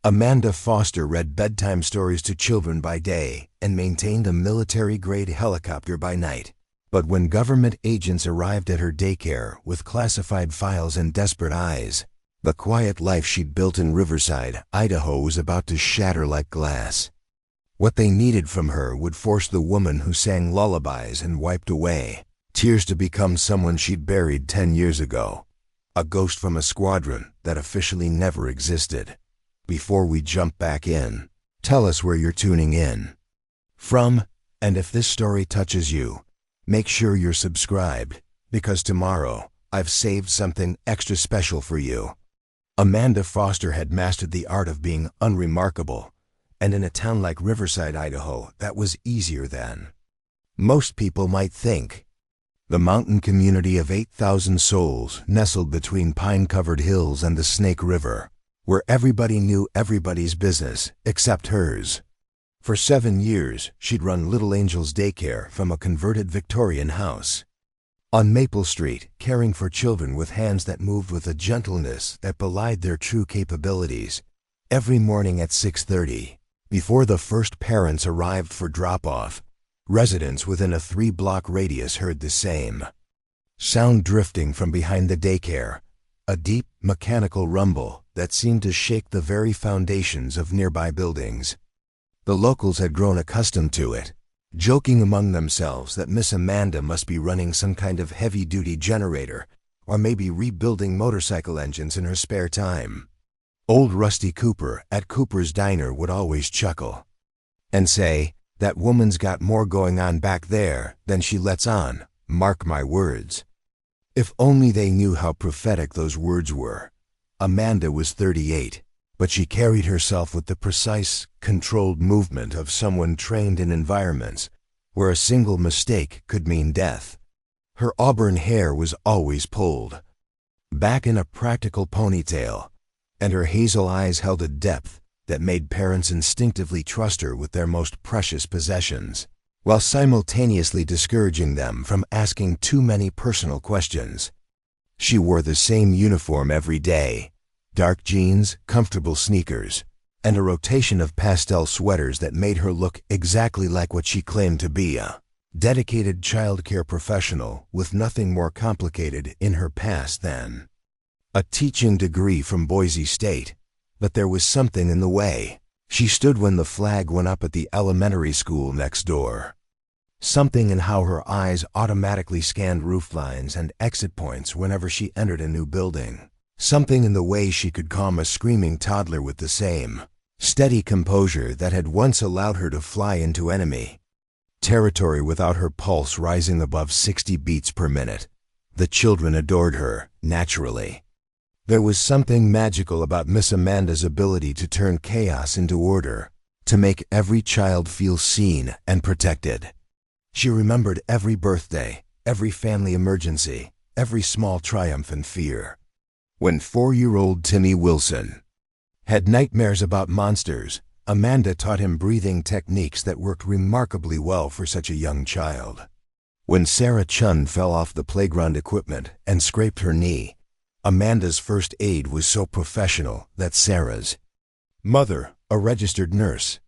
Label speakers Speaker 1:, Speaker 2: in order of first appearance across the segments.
Speaker 1: Amanda Foster read bedtime stories to children by day and maintained a military-grade helicopter by night. But when government agents arrived at her daycare with classified files and desperate eyes, the quiet life she'd built in Riverside, Idaho was about to shatter like glass. What they needed from her would force the woman who sang lullabies and wiped away tears to become someone she'd buried 10 years ago. A ghost from a squadron that officially never existed. Before we jump back in, tell us where you're tuning in from, and if this story touches you, make sure you're subscribed, because tomorrow I've saved something extra special for you. Amanda Foster had mastered the art of being unremarkable, and in a town like Riverside, Idaho, that was easier than most people might think. The mountain community of 8,000 souls nestled between pine-covered hills and the Snake River, where everybody knew everybody's business except hers. For 7 years, she'd run Little Angels Daycare from a converted Victorian house on Maple Street, caring for children with hands that moved with a gentleness that belied their true capabilities. Every morning at 6:30, before the first parents arrived for drop-off, residents within a 3-block radius heard the same sound drifting from behind the daycare, a deep, mechanical rumble that seemed to shake the very foundations of nearby buildings. The locals had grown accustomed to it, joking among themselves that Miss Amanda must be running some kind of heavy-duty generator, or maybe rebuilding motorcycle engines in her spare time. Old Rusty Cooper at Cooper's Diner would always chuckle and say, "That woman's got more going on back there than she lets on, mark my words." If only they knew how prophetic those words were. Amanda was 38, but she carried herself with the precise, controlled movement of someone trained in environments where a single mistake could mean death. Her auburn hair was always pulled back in a practical ponytail, and her hazel eyes held a depth that made parents instinctively trust her with their most precious possessions, while simultaneously discouraging them from asking too many personal questions. She wore the same uniform every day: dark jeans, comfortable sneakers, and a rotation of pastel sweaters that made her look exactly like what she claimed to be, a dedicated childcare professional with nothing more complicated in her past than a teaching degree from Boise State. But there was something in the way she stood when the flag went up at the elementary school next door. Something in how her eyes automatically scanned rooflines and exit points whenever she entered a new building. Something in the way she could calm a screaming toddler with the same steady composure that had once allowed her to fly into enemy territory without her pulse rising above 60 beats per minute. The children adored her, naturally. There was something magical about Miss Amanda's ability to turn chaos into order, to make every child feel seen and protected. She remembered every birthday, every family emergency, every small triumph and fear. When 4-year-old Timmy Wilson had nightmares about monsters, Amanda taught him breathing techniques that worked remarkably well for such a young child. When Sarah Chun fell off the playground equipment and scraped her knee, Amanda's first aid was so professional that Sarah's mother, a registered nurse,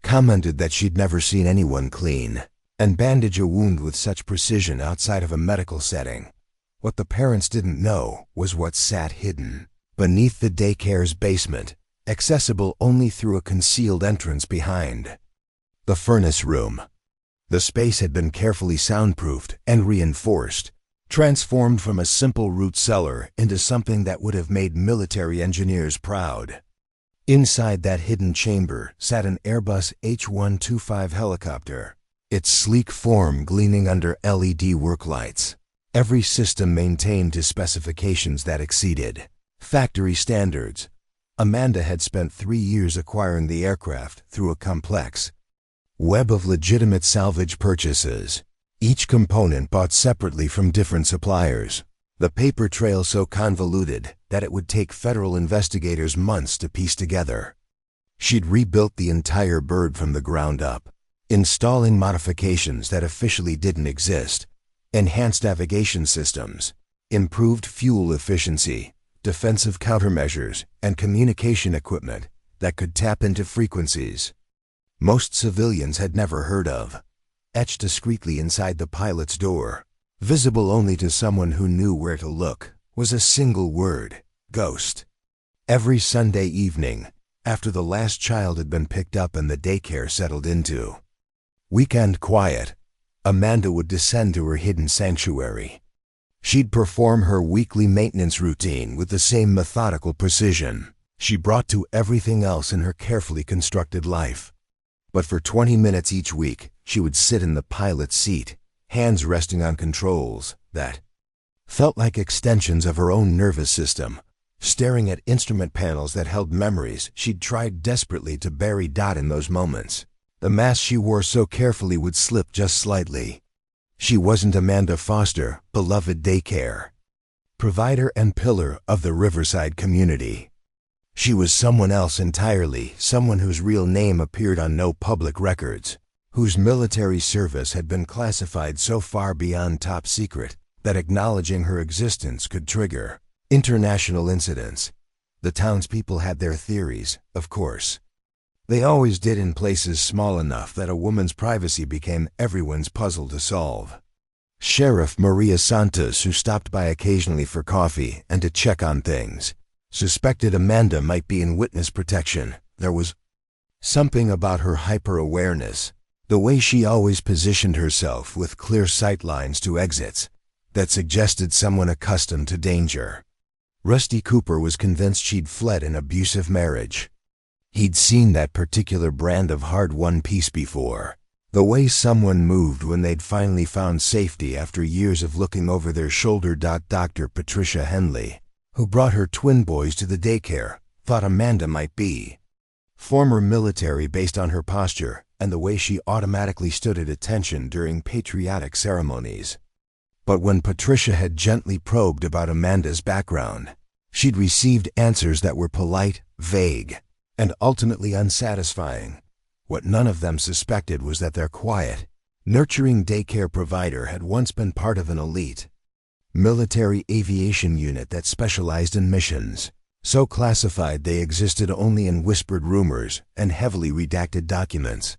Speaker 1: commented that she'd never seen anyone clean and bandage a wound with such precision outside of a medical setting. What the parents didn't know was what sat hidden beneath the daycare's basement, accessible only through a concealed entrance behind the furnace room. The space had been carefully soundproofed and reinforced, transformed from a simple root cellar into something that would have made military engineers proud. Inside that hidden chamber sat an Airbus H-125 helicopter, its sleek form gleaming under LED work lights. Every system maintained to specifications that exceeded factory standards. Amanda had spent 3 years acquiring the aircraft through a complex web of legitimate salvage purchases, each component bought separately from different suppliers. The paper trail so convoluted that it would take federal investigators months to piece together. She'd rebuilt the entire bird from the ground up, installing modifications that officially didn't exist, enhanced navigation systems, improved fuel efficiency, defensive countermeasures, and communication equipment, that could tap into frequencies most civilians had never heard of. Etched discreetly inside the pilot's door, visible only to someone who knew where to look, was a single word: ghost. Every Sunday evening, after the last child had been picked up and the daycare settled into weekend quiet, Amanda would descend to her hidden sanctuary. She'd perform her weekly maintenance routine with the same methodical precision she brought to everything else in her carefully constructed life. But for 20 minutes each week, she would sit in the pilot's seat, hands resting on controls that felt like extensions of her own nervous system, staring at instrument panels that held memories she'd tried desperately to bury. In those moments, the mask she wore so carefully would slip just slightly. She wasn't Amanda Foster, beloved daycare provider and pillar of the Riverside community. She was someone else entirely, someone whose real name appeared on no public records, whose military service had been classified so far beyond top secret that acknowledging her existence could trigger international incidents. The townspeople had their theories, of course. They always did, in places small enough that a woman's privacy became everyone's puzzle to solve. Sheriff Maria Santos, who stopped by occasionally for coffee and to check on things, suspected Amanda might be in witness protection. There was something about her hyper-awareness, the way she always positioned herself with clear sight lines to exits, that suggested someone accustomed to danger. Rusty Cooper was convinced she'd fled an abusive marriage. He'd seen that particular brand of hard-won peace before. The way someone moved when they'd finally found safety after years of looking over their shoulder. Dr. Patricia Henley, who brought her twin boys to the daycare, thought Amanda might be former military based on her posture and the way she automatically stood at attention during patriotic ceremonies. But when Patricia had gently probed about Amanda's background, she'd received answers that were polite, vague, and ultimately unsatisfying. What none of them suspected was that their quiet, nurturing daycare provider had once been part of an elite military aviation unit that specialized in missions, so classified they existed only in whispered rumors and heavily redacted documents.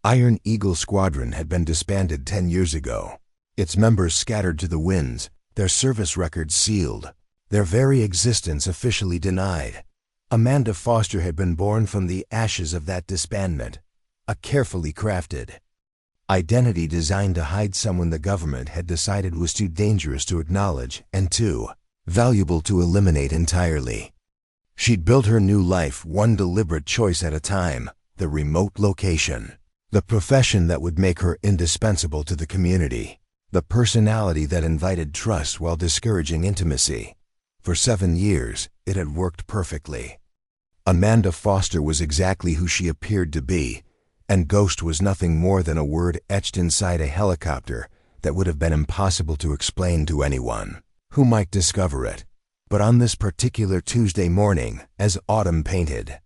Speaker 1: Iron Eagle Squadron had been disbanded 10 years ago, its members scattered to the winds, their service records sealed, their very existence officially denied. Amanda Foster had been born from the ashes of that disbandment, a carefully crafted identity designed to hide someone the government had decided was too dangerous to acknowledge and too valuable to eliminate entirely. She'd built her new life one deliberate choice at a time: the remote location, the profession that would make her indispensable to the community, the personality that invited trust while discouraging intimacy. For 7 years, it had worked perfectly. Amanda Foster was exactly who she appeared to be, and ghost was nothing more than a word etched inside a helicopter that would have been impossible to explain to anyone who might discover it. But on this particular Tuesday morning, as autumn painted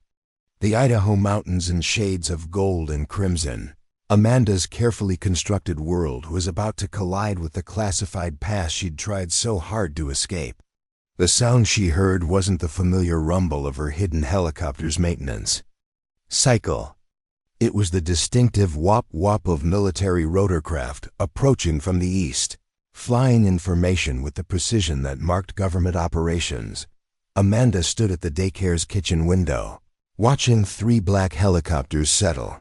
Speaker 1: the Idaho mountains in shades of gold and crimson, Amanda's carefully constructed world was about to collide with the classified past she'd tried so hard to escape. The sound she heard wasn't the familiar rumble of her hidden helicopter's maintenance cycle. It was the distinctive whop-whop of military rotorcraft approaching from the east, flying information with the precision that marked government operations. Amanda stood at the daycare's kitchen window, watching 3 black helicopters settle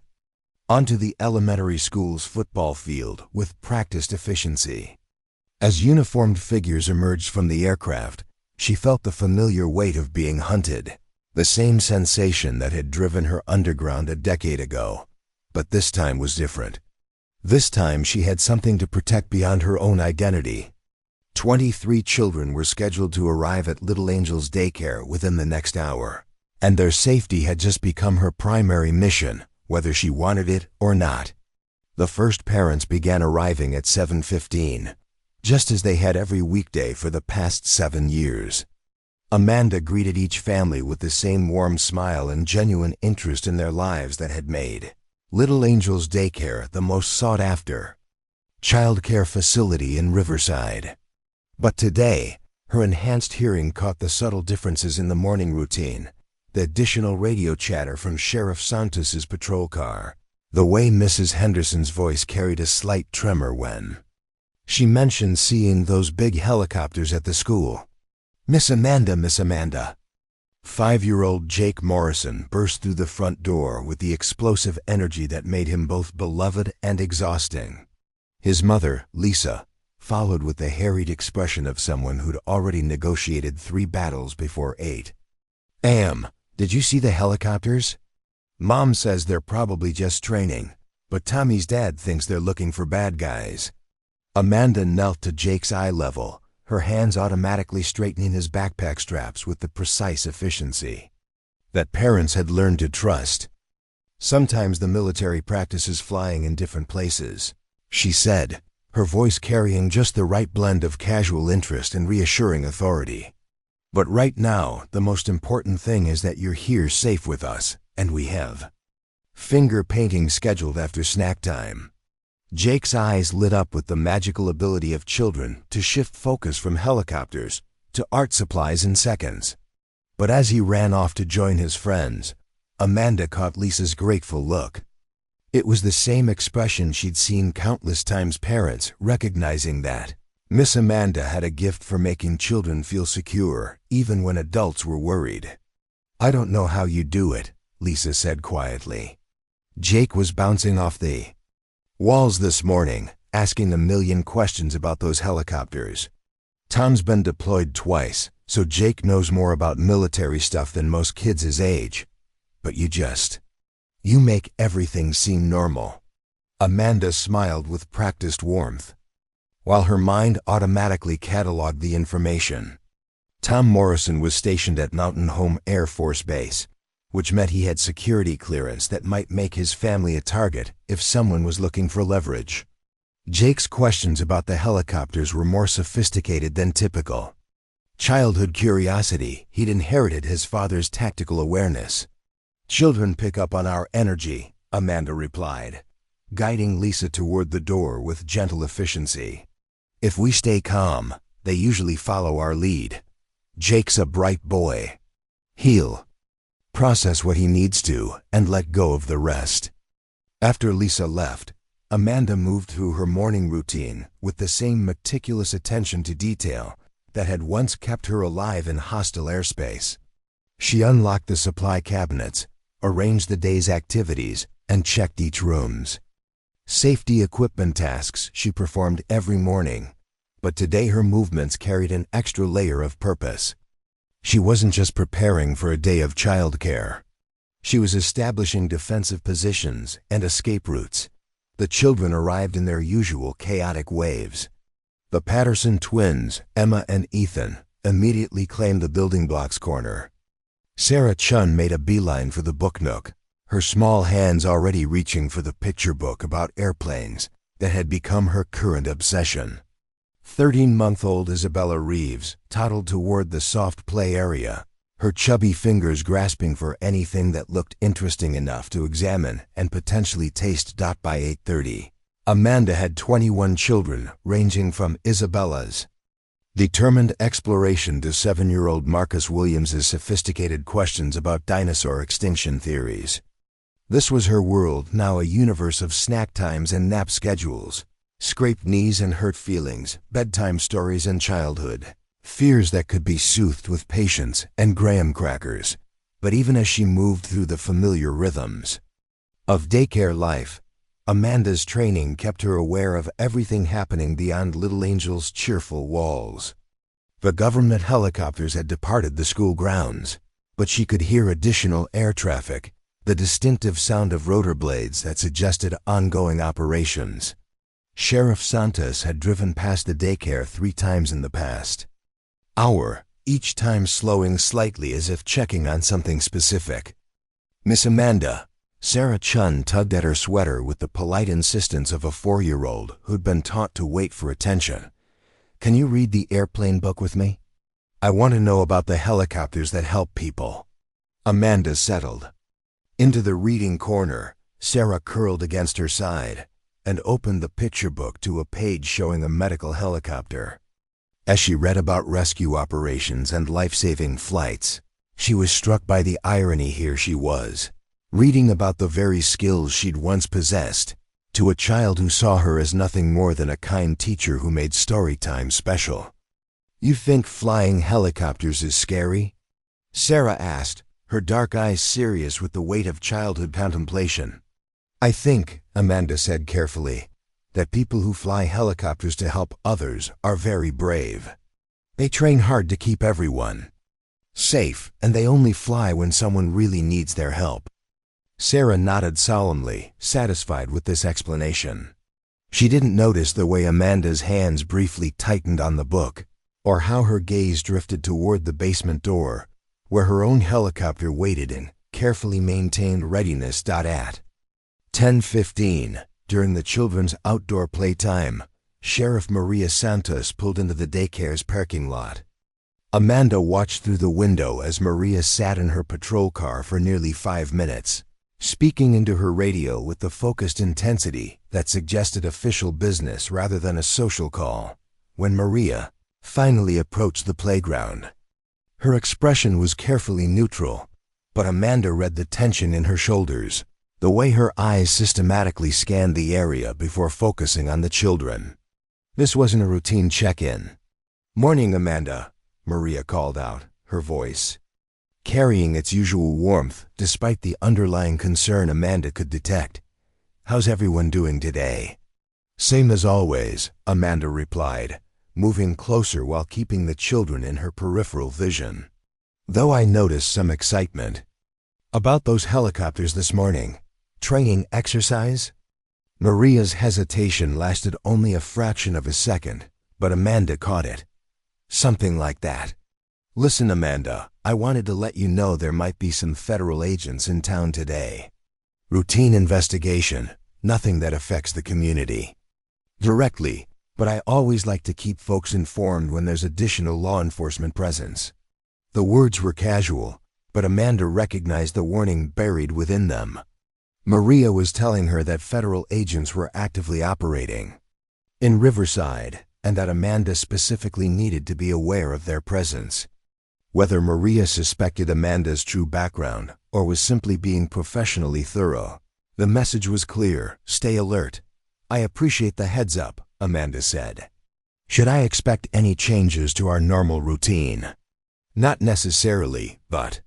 Speaker 1: onto the elementary school's football field with practiced efficiency. As uniformed figures emerged from the aircraft, she felt the familiar weight of being hunted, the same sensation that had driven her underground a decade ago. But this time was different. This time she had something to protect beyond her own identity. 23 children were scheduled to arrive at Little Angels Daycare within the next hour, and their safety had just become her primary mission, whether she wanted it or not. The first parents began arriving at 7:15, just as they had every weekday for the past 7 years. Amanda greeted each family with the same warm smile and genuine interest in their lives that had made Little Angels Daycare the most sought-after childcare facility in Riverside. But today, her enhanced hearing caught the subtle differences in the morning routine, the additional radio chatter from Sheriff Santos's patrol car, the way Mrs. Henderson's voice carried a slight tremor when she mentioned seeing those big helicopters at the school. Miss Amanda, Miss Amanda. 5-year-old Jake Morrison burst through the front door with the explosive energy that made him both beloved and exhausting. His mother, Lisa, followed with the harried expression of someone who'd already negotiated 3 battles before 8. Did you see the helicopters? Mom says they're probably just training, but Tommy's dad thinks they're looking for bad guys. Amanda knelt to Jake's eye level, her hands automatically straightening his backpack straps with the precise efficiency that parents had learned to trust. Sometimes the military practices flying in different places, she said, her voice carrying just the right blend of casual interest and reassuring authority. But right now, the most important thing is that you're here safe with us, and we have finger painting scheduled after snack time. Jake's eyes lit up with the magical ability of children to shift focus from helicopters to art supplies in seconds. But as he ran off to join his friends, Amanda caught Lisa's grateful look. It was the same expression she'd seen countless times, parents recognizing that Miss Amanda had a gift for making children feel secure, even when adults were worried. I don't know how you do it, Lisa said quietly. Jake was bouncing off the walls this morning, asking a million questions about those helicopters. Tom's been deployed twice, so Jake knows more about military stuff than most kids his age. But you make everything seem normal. Amanda smiled with practiced warmth, while her mind automatically cataloged the information. Tom Morrison was stationed at Mountain Home Air Force Base, which meant he had security clearance that might make his family a target if someone was looking for leverage. Jake's questions about the helicopters were more sophisticated than typical. Childhood curiosity, he'd inherited his father's tactical awareness. Children pick up on our energy, Amanda replied, guiding Lisa toward the door with gentle efficiency. If we stay calm, they usually follow our lead. Jake's a bright boy. He'll process what he needs to and let go of the rest. After Lisa left, Amanda moved through her morning routine with the same meticulous attention to detail that had once kept her alive in hostile airspace. She unlocked the supply cabinets, arranged the day's activities, and checked each room's safety equipment tasks she performed every morning, but today her movements carried an extra layer of purpose. She wasn't just preparing for a day of childcare. She was establishing defensive positions and escape routes. The children arrived in their usual chaotic waves. The Patterson twins, Emma and Ethan, immediately claimed the building blocks corner. Sarah Chun made a beeline for the book nook, her small hands already reaching for the picture book about airplanes that had become her current obsession. 13-month-old Isabella Reeves toddled toward the soft play area, her chubby fingers grasping for anything that looked interesting enough to examine and potentially taste. By 8:30, Amanda had 21 children, ranging from Isabella's determined exploration to 7-year-old Marcus Williams's sophisticated questions about dinosaur extinction theories. This was her world, now a universe of snack times and nap schedules, scraped knees and hurt feelings, bedtime stories and childhood fears that could be soothed with patience and graham crackers. But even as she moved through the familiar rhythms of daycare life, Amanda's training kept her aware of everything happening beyond Little Angel's cheerful walls. The government helicopters had departed the school grounds, but she could hear additional air traffic, the distinctive sound of rotor blades that suggested ongoing operations. Sheriff Santos had driven past the daycare 3 times in the past hour, each time slowing slightly as if checking on something specific. Miss Amanda. Sarah Chun tugged at her sweater with the polite insistence of a 4-year-old who'd been taught to wait for attention. Can you read the airplane book with me? I want to know about the helicopters that help people. Amanda settled into the reading corner. Sarah curled against her side and opened the picture book to a page showing a medical helicopter. As she read about rescue operations and life-saving flights, She was struck by the irony here. She was reading about the very skills she'd once possessed to a child who saw her as nothing more than a kind teacher who made story time special. "You think flying helicopters is scary?" Sarah asked, her dark eyes serious with the weight of childhood contemplation. "I think," Amanda said carefully, "that people who fly helicopters to help others are very brave. They train hard to keep everyone safe, and they only fly when someone really needs their help." Sarah nodded solemnly, satisfied with this explanation. She didn't notice the way Amanda's hands briefly tightened on the book, or how her gaze drifted toward the basement door, where her own helicopter waited in carefully maintained readiness. At 10:15, during the children's outdoor playtime, Sheriff Maria Santos pulled into the daycare's parking lot. Amanda watched through the window as Maria sat in her patrol car for nearly 5 minutes, speaking into her radio with the focused intensity that suggested official business rather than a social call. When Maria finally approached the playground, her expression was carefully neutral, but Amanda read the tension in her shoulders, the way her eyes systematically scanned the area before focusing on the children. This wasn't a routine check-in. "Morning, Amanda," Maria called out, her voice carrying its usual warmth despite the underlying concern Amanda could detect. "How's everyone doing today?" "Same as always," Amanda replied, moving closer while keeping the children in her peripheral vision. "Though I noticed some excitement about those helicopters this morning. Training exercise?" Maria's hesitation lasted only a fraction of a second, but Amanda caught it. "Something like that. Listen, Amanda, I wanted to let you know there might be some federal agents in town today. Routine investigation, nothing that affects the community directly, but I always like to keep folks informed when there's additional law enforcement presence." The words were casual, but Amanda recognized the warning buried within them. Maria was telling her that federal agents were actively operating in Riverside, and that Amanda specifically needed to be aware of their presence. Whether Maria suspected Amanda's true background or was simply being professionally thorough, the message was clear: stay alert. "I appreciate the heads up," Amanda said. "Should I expect any changes to our normal routine?" "Not necessarily, but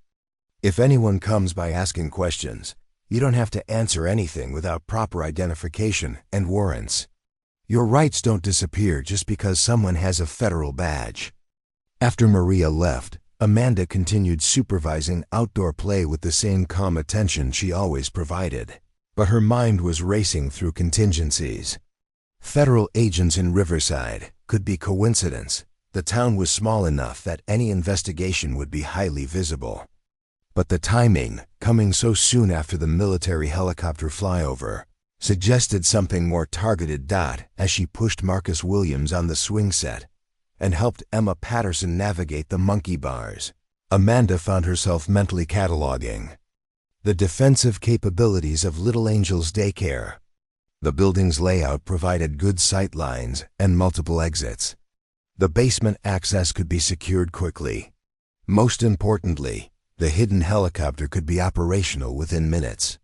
Speaker 1: if anyone comes by asking questions, you don't have to answer anything without proper identification and warrants. Your rights don't disappear just because someone has a federal badge." After Maria left, Amanda continued supervising outdoor play with the same calm attention she always provided, but her mind was racing through contingencies. Federal agents in Riverside could be coincidence. The town was small enough that any investigation would be highly visible. But the timing, coming so soon after the military helicopter flyover, suggested something more targeted. As she pushed Marcus Williams on the swing set and helped Emma Patterson navigate the monkey bars, Amanda found herself mentally cataloging the defensive capabilities of Little Angels Daycare. The building's layout provided good sight lines and multiple exits. The basement access could be secured quickly. Most importantly, the hidden helicopter could be operational within minutes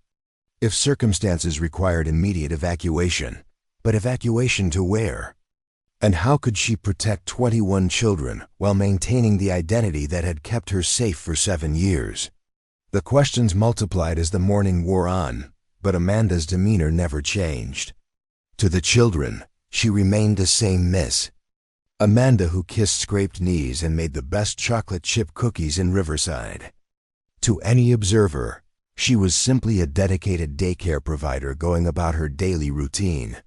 Speaker 1: if circumstances required immediate evacuation. But evacuation to where? And how could she protect 21 children while maintaining the identity that had kept her safe for 7 years? The questions multiplied as the morning wore on, but Amanda's demeanor never changed. To the children, she remained the same Miss Amanda who kissed scraped knees and made the best chocolate chip cookies in Riverside. To any observer, she was simply a dedicated daycare provider going about her daily routine.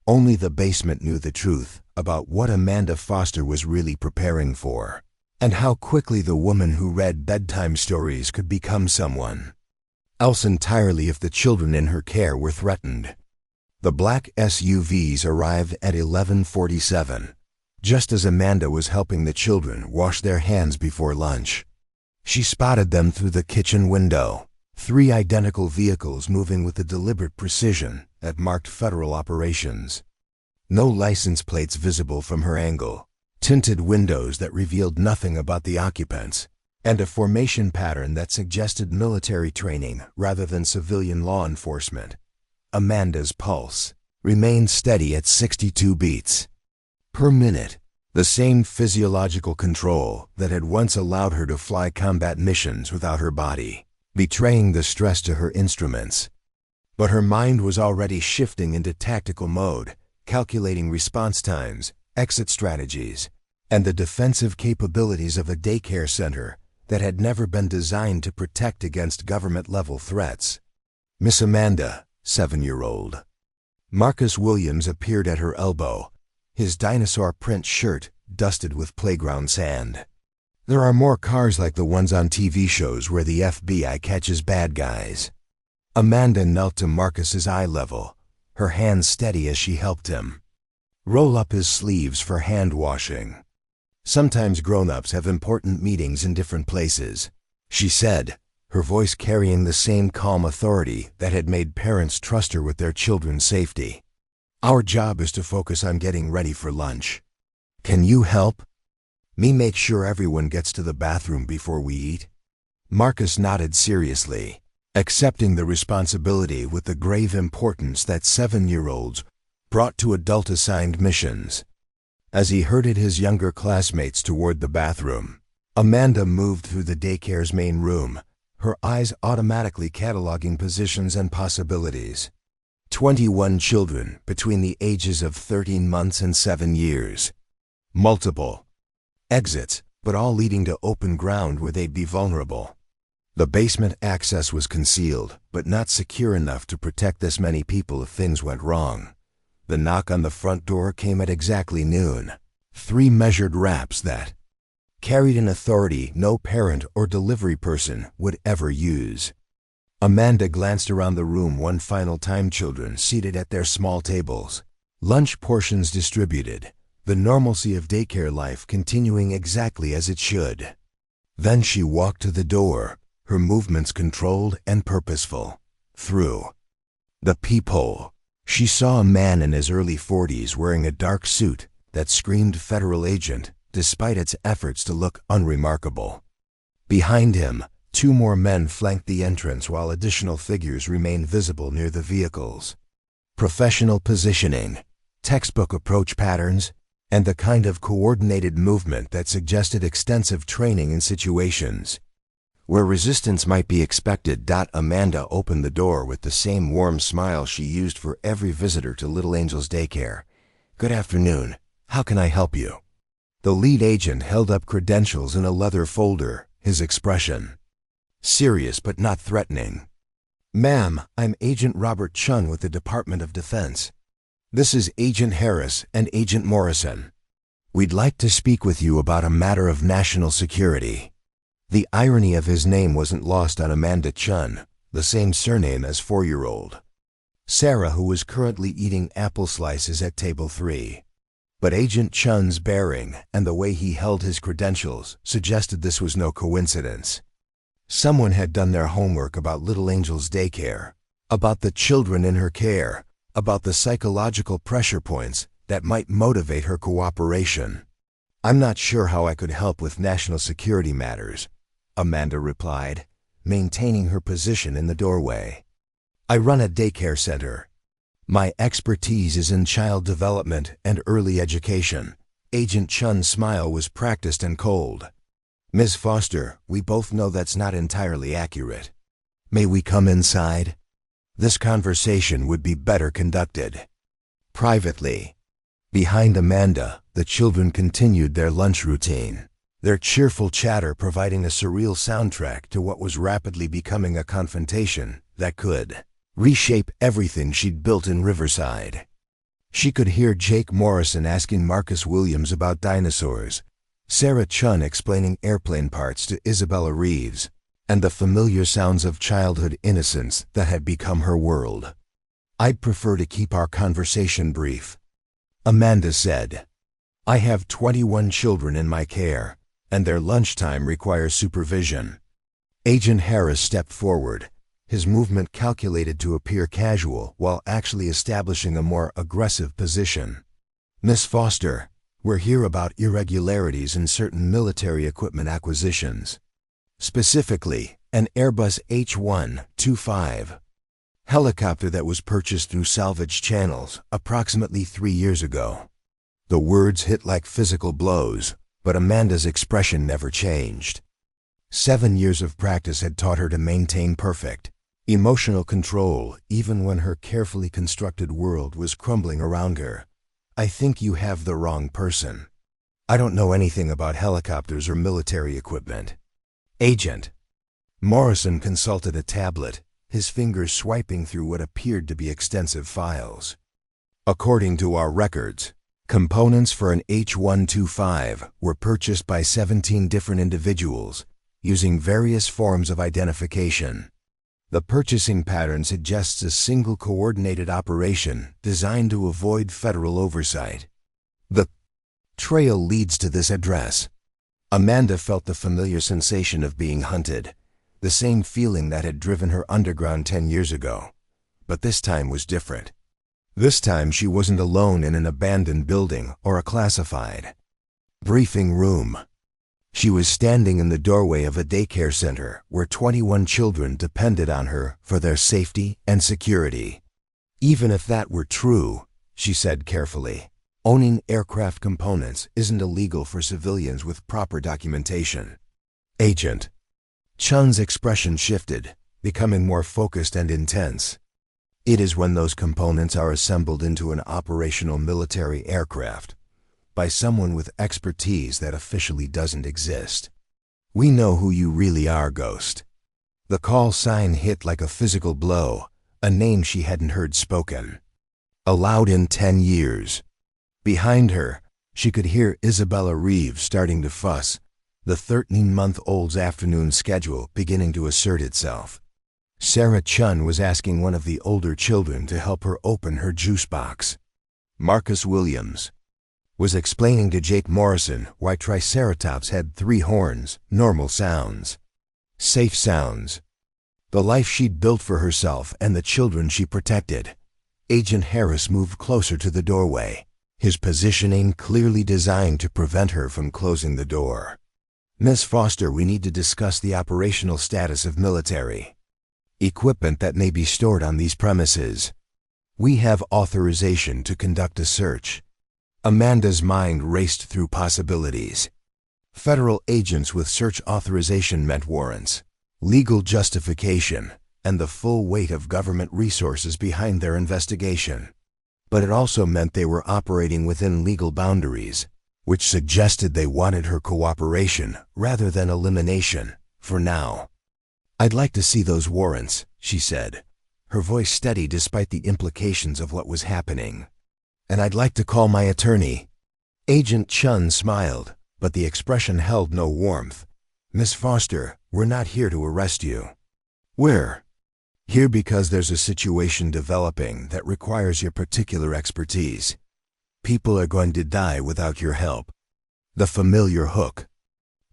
Speaker 1: Only the basement knew the truth about what Amanda Foster was really preparing for, and how quickly the woman who read bedtime stories could become someone else entirely if the children in her care were threatened. The black SUVs arrived at 11:47, just as Amanda was helping the children wash their hands before lunch. She spotted them through the kitchen window, 3 identical vehicles moving with a deliberate precision that marked federal operations. No license plates visible from her angle, tinted windows that revealed nothing about the occupants, and a formation pattern that suggested military training rather than civilian law enforcement. Amanda's pulse remained steady at 62 beats per minute, the same physiological control that had once allowed her to fly combat missions without her body betraying the stress to her instruments. But her mind was already shifting into tactical mode, calculating response times, exit strategies, and the defensive capabilities of a daycare center that had never been designed to protect against government-level threats. Miss Amanda, 7-year-old. Marcus Williams appeared at her elbow, his dinosaur print shirt dusted with playground sand. There are more cars like the ones on TV shows where the FBI catches bad guys. Amanda knelt to Marcus's eye level, her hands steady as she helped him roll up his sleeves for hand washing. Sometimes grown-ups have important meetings in different places, she said, her voice carrying the same calm authority that had made parents trust her with their children's safety. Our job is to focus on getting ready for lunch. Can you help me make sure everyone gets to the bathroom before we eat? Marcus nodded seriously, accepting the responsibility with the grave importance that 7-year-olds brought to adult-assigned missions. As he herded his younger classmates toward the bathroom, Amanda moved through the daycare's main room, her eyes automatically cataloging positions and possibilities. 21 children between the ages of 13 months and 7 years. Multiple exits, but all leading to open ground where they'd be vulnerable. The basement access was concealed, but not secure enough to protect this many people if things went wrong. The knock on the front door came at exactly noon. 3 measured raps that carried an authority no parent or delivery person would ever use. Amanda glanced around the room one final time, children seated at their small tables, lunch portions distributed, the normalcy of daycare life continuing exactly as it should. Then she walked to the door, her movements controlled and purposeful. Through the peephole, she saw a man in his early 40s wearing a dark suit that screamed federal agent, despite its efforts to look unremarkable. Behind him, 2 more men flanked the entrance while additional figures remained visible near the vehicles. Professional positioning, textbook approach patterns, and the kind of coordinated movement that suggested extensive training in situations where resistance might be expected. Amanda opened the door with the same warm smile she used for every visitor to Little Angels Daycare. "Good afternoon. How can I help you?" The lead agent held up credentials in a leather folder, his expression serious but not threatening. "Ma'am, I'm Agent Robert Chun with the Department of Defense. This is Agent Harris and Agent Morrison. We'd like to speak with you about a matter of national security." The irony of his name wasn't lost on Amanda Chun, the same surname as 4-year-old Sarah, who was currently eating apple slices at table 3. But Agent Chun's bearing and the way he held his credentials suggested this was no coincidence. Someone had done their homework about Little Angels Daycare, about the children in her care, about the psychological pressure points that might motivate her cooperation. "I'm not sure how I could help with national security matters," Amanda replied, maintaining her position in the doorway. "I run a daycare center. My expertise is in child development and early education." Agent Chun's smile was practiced and cold. "Ms. Foster, we both know that's not entirely accurate. May we come inside? This conversation would be better conducted privately." Behind Amanda, the children continued their lunch routine, their cheerful chatter providing a surreal soundtrack to what was rapidly becoming a confrontation that could reshape everything she'd built in Riverside. She could hear Jake Morrison asking Marcus Williams about dinosaurs, Sarah Chun explaining airplane parts to Isabella Reeves, and the familiar sounds of childhood innocence that had become her world. "I'd prefer to keep our conversation brief," Amanda said. "I have 21 children in my care, and their lunchtime requires supervision." Agent Harris stepped forward, his movement calculated to appear casual while actually establishing a more aggressive position. "Miss Foster, we're here about irregularities in certain military equipment acquisitions. Specifically, an Airbus H-125 helicopter that was purchased through salvage channels approximately 3 years ago. The words hit like physical blows, but Amanda's expression never changed. 7 years of practice had taught her to maintain perfect emotional control even when her carefully constructed world was crumbling around her. I think you have the wrong person. I don't know anything about helicopters or military equipment. Agent Morrison consulted a tablet, his fingers swiping through what appeared to be extensive files. According to our records, components for an H-125 were purchased by 17 different individuals using various forms of identification. The purchasing pattern suggests a single coordinated operation designed to avoid federal oversight. The trail leads to this address. Amanda felt the familiar sensation of being hunted, the same feeling that had driven her underground 10 years ago. But this time was different. This time she wasn't alone in an abandoned building or a classified briefing room. She was standing in the doorway of a daycare center where 21 children depended on her for their safety and security. Even if that were true, she said carefully, owning aircraft components isn't illegal for civilians with proper documentation. Agent Chun's expression shifted, becoming more focused and intense. It is when those components are assembled into an operational military aircraft by someone with expertise that officially doesn't exist. We know who you really are, Ghost. The call sign hit like a physical blow, a name she hadn't heard spoken aloud in 10 years. Behind her, she could hear Isabella Reeves starting to fuss, the 13-month-old's afternoon schedule beginning to assert itself. Sarah Chun was asking one of the older children to help her open her juice box. Marcus Williams was explaining to Jake Morrison why Triceratops had 3 horns, normal sounds, safe sounds, the life she'd built for herself and the children she protected. Agent Harris moved closer to the doorway, his positioning clearly designed to prevent her from closing the door. Miss Foster, we need to discuss the operational status of military equipment that may be stored on these premises. We have authorization to conduct a search. Amanda's mind raced through possibilities. Federal agents with search authorization meant warrants, legal justification, and the full weight of government resources behind their investigation. But it also meant they were operating within legal boundaries, which suggested they wanted her cooperation rather than elimination, for now. I'd like to see those warrants, she said, her voice steady despite the implications of what was happening. And I'd like to call my attorney. Agent Chun smiled, but the expression held no warmth. Miss Foster, we're not here to arrest you. We're here because there's a situation developing that requires your particular expertise. People are going to die without your help. The familiar hook.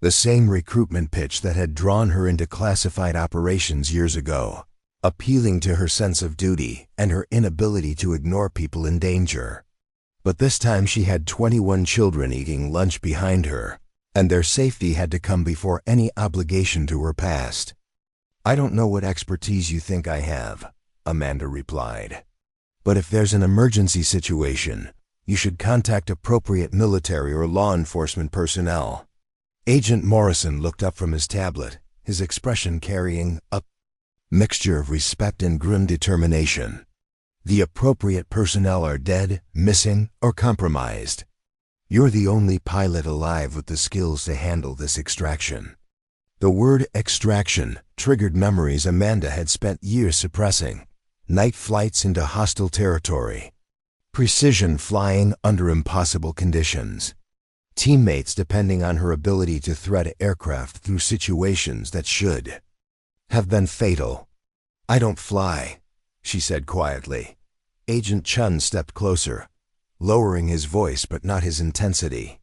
Speaker 1: The same recruitment pitch that had drawn her into classified operations years ago, appealing to her sense of duty and her inability to ignore people in danger. But this time she had 21 children eating lunch behind her, and their safety had to come before any obligation to her past. I don't know what expertise you think I have, Amanda replied. But if there's an emergency situation, you should contact appropriate military or law enforcement personnel. Agent Morrison looked up from his tablet, his expression carrying a mixture of respect and grim determination. The appropriate personnel are dead, missing, or compromised. You're the only pilot alive with the skills to handle this extraction. The word extraction triggered memories Amanda had spent years suppressing. Night flights into hostile territory. Precision flying under impossible conditions. Teammates depending on her ability to thread aircraft through situations that should have been fatal. I don't fly, she said quietly. Agent Chun stepped closer, lowering his voice but not his intensity.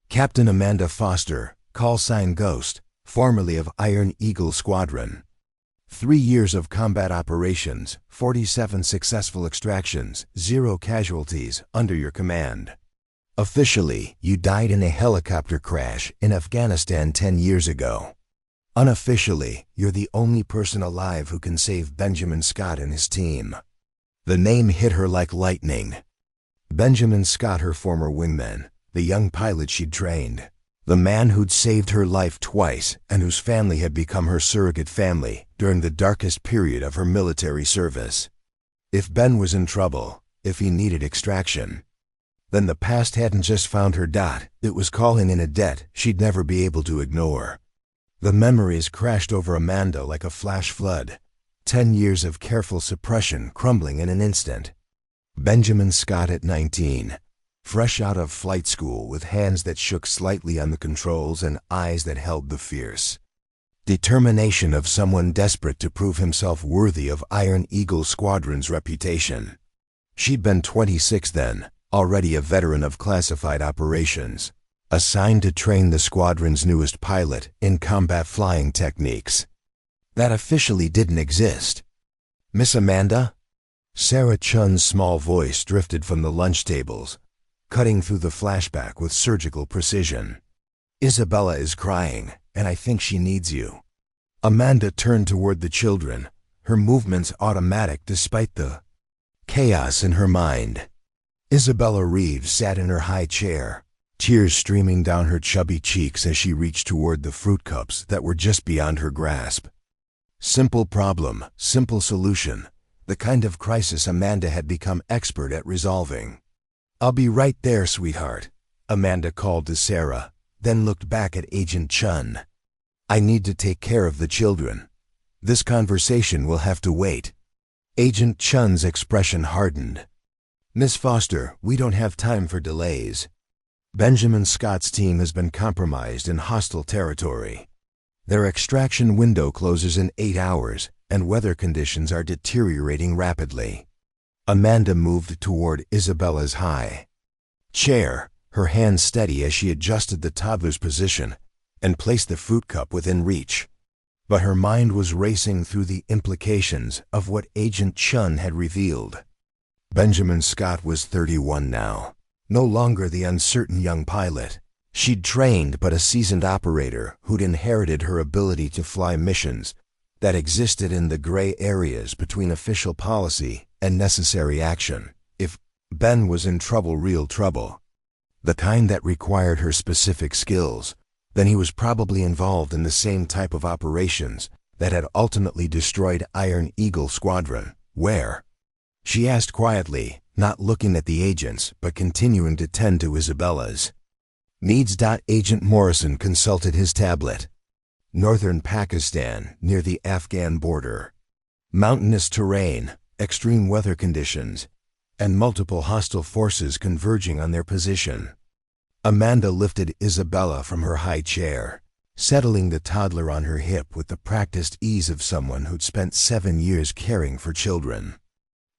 Speaker 1: Captain Amanda Foster, call sign Ghost, formerly of Iron Eagle Squadron. 3 years of combat operations, 47 successful extractions, 0 casualties under your command. Officially, you died in a helicopter crash in Afghanistan 10 years ago. Unofficially, you're the only person alive who can save Benjamin Scott and his team." The name hit her like lightning. Benjamin Scott, her former wingman, the young pilot she'd trained, the man who'd saved her life twice and whose family had become her surrogate family during the darkest period of her military service. If Ben was in trouble, if he needed extraction, then the past hadn't just found her. It was calling in a debt she'd never be able to ignore. The memories crashed over Amanda like a flash flood, 10 years of careful suppression crumbling in an instant. Benjamin Scott at 19, fresh out of flight school with hands that shook slightly on the controls and eyes that held the fierce determination of someone desperate to prove himself worthy of Iron Eagle Squadron's reputation. She'd been 26 then, already a veteran of classified operations, assigned to train the squadron's newest pilot in combat flying techniques that officially didn't exist. "Miss Amanda?" Sarah Chun's small voice drifted from the lunch tables, cutting through the flashback with surgical precision. "Isabella is crying, and I think she needs you." Amanda turned toward the children, her movements automatic despite the chaos in her mind. Isabella Reeves sat in her high chair, tears streaming down her chubby cheeks as she reached toward the fruit cups that were just beyond her grasp. Simple problem, simple solution, the kind of crisis Amanda had become expert at resolving. "I'll be right there, sweetheart," Amanda called to Sarah, then looked back at Agent Chun. "I need to take care of the children. This conversation will have to wait." Agent Chun's expression hardened. "Miss Foster, we don't have time for delays. Benjamin Scott's team has been compromised in hostile territory. Their extraction window closes in 8 hours, and weather conditions are deteriorating rapidly." Amanda moved toward Isabella's high chair, her hands steady as she adjusted the toddler's position and placed the fruit cup within reach. But her mind was racing through the implications of what Agent Chun had revealed. Benjamin Scott was 31 now, no longer the uncertain young pilot she'd trained, but a seasoned operator who'd inherited her ability to fly missions that existed in the gray areas between official policy and necessary action. If Ben was in trouble, real trouble, the kind that required her specific skills, then he was probably involved in the same type of operations that had ultimately destroyed Iron Eagle Squadron. "Where?" she asked quietly, not looking at the agents but continuing to tend to Isabella's needs. Agent Morrison consulted his tablet. "Northern Pakistan, near the Afghan border. Mountainous terrain, extreme weather conditions, and multiple hostile forces converging on their position." Amanda lifted Isabella from her high chair, settling the toddler on her hip with the practiced ease of someone who'd spent 7 years caring for children.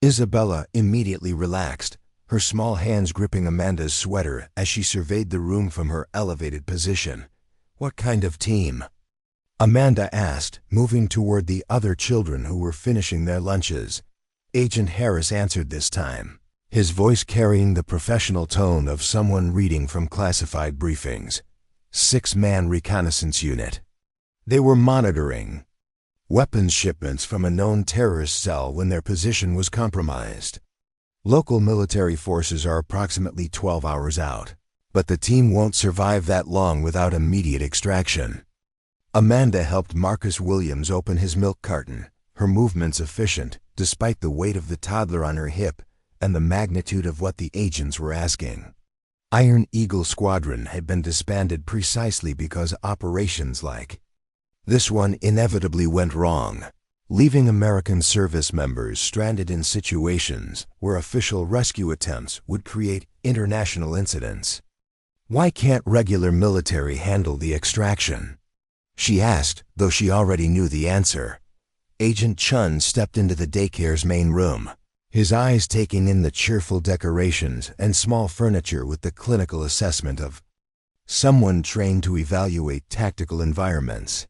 Speaker 1: Isabella immediately relaxed, her small hands gripping Amanda's sweater as she surveyed the room from her elevated position. "What kind of team?" Amanda asked, moving toward the other children who were finishing their lunches. Agent Harris answered this time, his voice carrying the professional tone of someone reading from classified briefings. 6-man reconnaissance unit. They were monitoring weapons shipments from a known terrorist cell when their position was compromised. Local military forces are approximately 12 hours out, but the team won't survive that long without immediate extraction. Amanda helped Marcus Williams open his milk carton, her movements efficient despite the weight of the toddler on her hip and the magnitude of what the agents were asking. Iron Eagle Squadron had been disbanded precisely because operations like this one inevitably went wrong, leaving American service members stranded in situations where official rescue attempts would create international incidents. "Why can't regular military handle the extraction?" she asked, though she already knew the answer. Agent Chun stepped into the daycare's main room, his eyes taking in the cheerful decorations and small furniture with the clinical assessment of someone trained to evaluate tactical environments.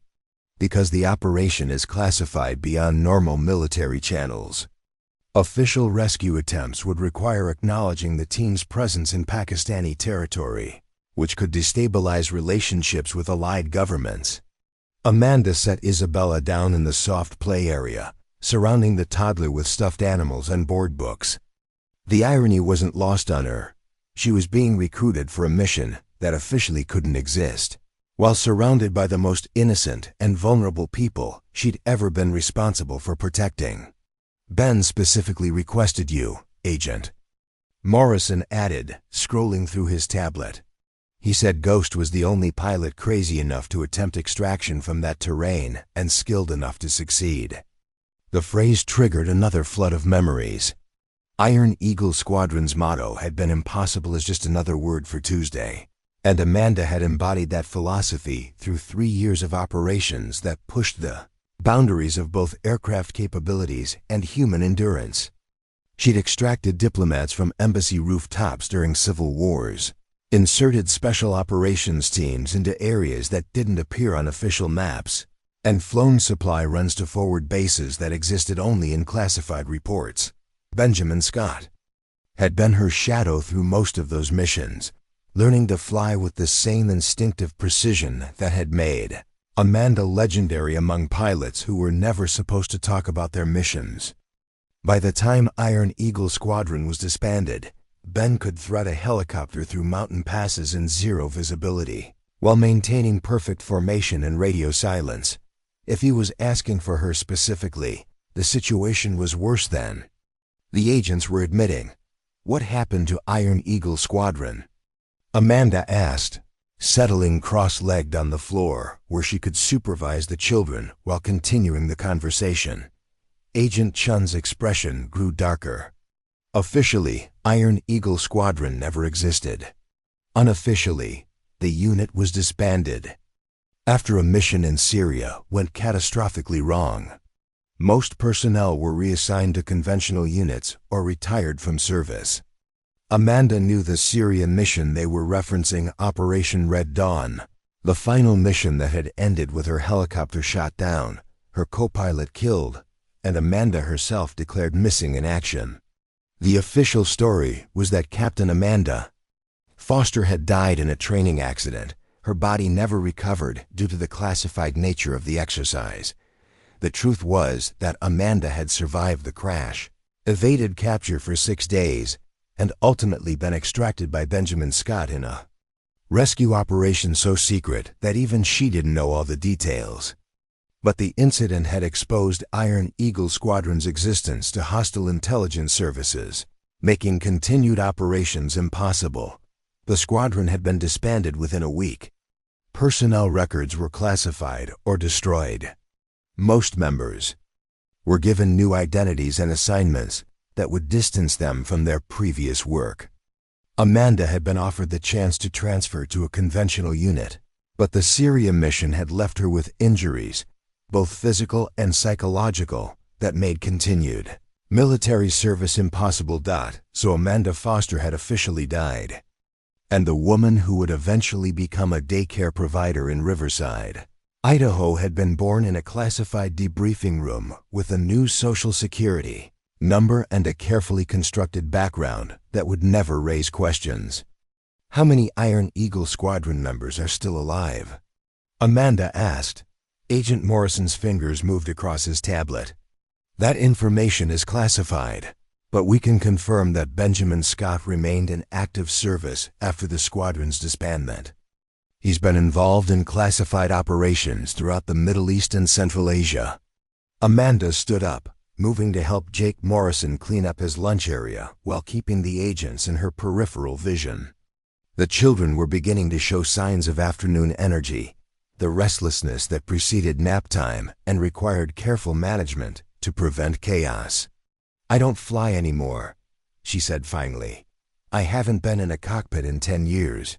Speaker 1: Because the operation is classified beyond normal military channels, official rescue attempts would require acknowledging the team's presence in Pakistani territory, which could destabilize relationships with allied governments. Amanda set Isabella down in the soft play area, surrounding the toddler with stuffed animals and board books. The irony wasn't lost on her. She was being recruited for a mission that officially couldn't exist, while surrounded by the most innocent and vulnerable people she'd ever been responsible for protecting. "Ben specifically requested you, Agent," Morrison added, scrolling through his tablet. "He said Ghost was the only pilot crazy enough to attempt extraction from that terrain and skilled enough to succeed." The phrase triggered another flood of memories. Iron Eagle Squadron's motto had been "impossible is just another word for Tuesday," and Amanda had embodied that philosophy through 3 years of operations that pushed the boundaries of both aircraft capabilities and human endurance. She'd extracted diplomats from embassy rooftops during civil wars, inserted special operations teams into areas that didn't appear on official maps, and flown supply runs to forward bases that existed only in classified reports. Benjamin Scott had been her shadow through most of those missions, learning to fly with the same instinctive precision that had made Amanda legendary among pilots who were never supposed to talk about their missions. By the time Iron Eagle Squadron was disbanded, Ben could thread a helicopter through mountain passes in zero visibility, while maintaining perfect formation and radio silence. If he was asking for her specifically, the situation was worse than. The agents were admitting. What happened to Iron Eagle Squadron? Amanda asked, settling cross-legged on the floor where she could supervise the children while continuing the conversation. Agent Chun's expression grew darker. Officially, Iron Eagle Squadron never existed. Unofficially, the unit was disbanded after a mission in Syria went catastrophically wrong. Most personnel were reassigned to conventional units or retired from service. Amanda knew the Syria mission they were referencing, Operation Red Dawn, the final mission that had ended with her helicopter shot down, her co-pilot killed, and Amanda herself declared missing in action. The official story was that Captain Amanda Foster had died in a training accident. Her body never recovered due to the classified nature of the exercise. The truth was that Amanda had survived the crash, evaded capture for 6 days, and ultimately been extracted by Benjamin Scott in a rescue operation so secret that even she didn't know all the details. But the incident had exposed Iron Eagle Squadron's existence to hostile intelligence services, making continued operations impossible. The squadron had been disbanded within a week. Personnel records were classified or destroyed. Most members were given new identities and assignments that would distance them from their previous work. Amanda had been offered the chance to transfer to a conventional unit, but the Syria mission had left her with injuries, both physical and psychological, that made continued military service impossible. So Amanda Foster had officially died. And the woman who would eventually become a daycare provider in Riverside, Idaho, had been born in a classified debriefing room with a new social security number and a carefully constructed background that would never raise questions. "How many Iron Eagle Squadron members are still alive?" Amanda asked. Agent Morrison's fingers moved across his tablet. "That information is classified, but we can confirm that Benjamin Scott remained in active service after the squadron's disbandment. He's been involved in classified operations throughout the Middle East and Central Asia." Amanda stood up, moving to help Jake Morrison clean up his lunch area while keeping the agents in her peripheral vision. The children were beginning to show signs of afternoon energy, the restlessness that preceded nap time and required careful management to prevent chaos. "I don't fly anymore," she said finally. "I haven't been in a cockpit in 10 years.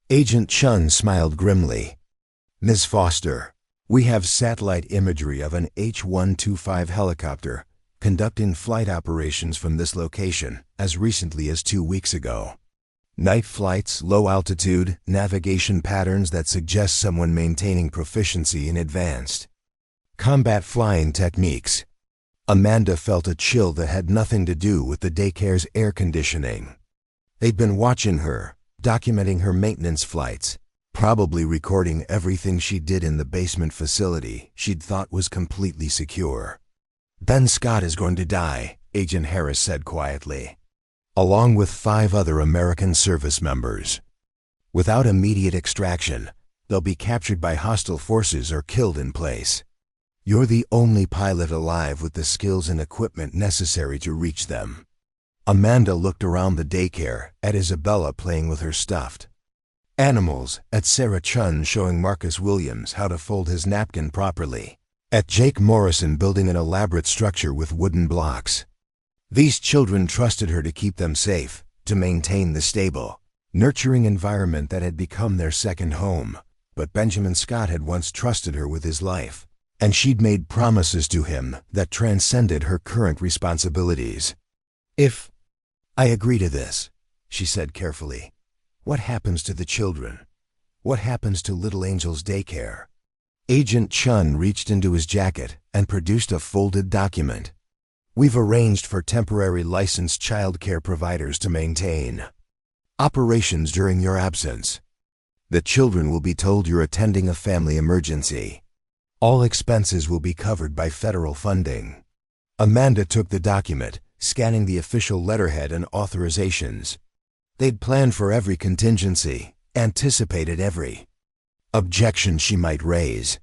Speaker 1: Agent Chun smiled grimly. "Ms. Foster, we have satellite imagery of an H-125 helicopter conducting flight operations from this location as recently as 2 weeks ago. Night flights, low altitude, navigation patterns that suggest someone maintaining proficiency in advanced combat flying techniques." Amanda felt a chill that had nothing to do with the daycare's air conditioning. They'd been watching her, documenting her maintenance flights, probably recording everything she did in the basement facility she'd thought was completely secure. "Ben Scott is going to die," Agent Harris said quietly, along with 5 other American service members. "Without immediate extraction, they'll be captured by hostile forces or killed in place. You're the only pilot alive with the skills and equipment necessary to reach them." Amanda looked around the daycare, at Isabella playing with her stuffed animals, at Sarah Chun showing Marcus Williams how to fold his napkin properly, at Jake Morrison building an elaborate structure with wooden blocks. These children trusted her to keep them safe, to maintain the stable, nurturing environment that had become their second home. But Benjamin Scott had once trusted her with his life, and she'd made promises to him that transcended her current responsibilities. "If I agree to this," she said carefully, "what happens to the children? What happens to Little Angels Daycare?" Agent Chun reached into his jacket and produced a folded document. "We've arranged for temporary licensed child care providers to maintain operations during your absence. The children will be told you're attending a family emergency. All expenses will be covered by federal funding." Amanda took the document, scanning the official letterhead and authorizations. They'd planned for every contingency, anticipated every objection she might raise.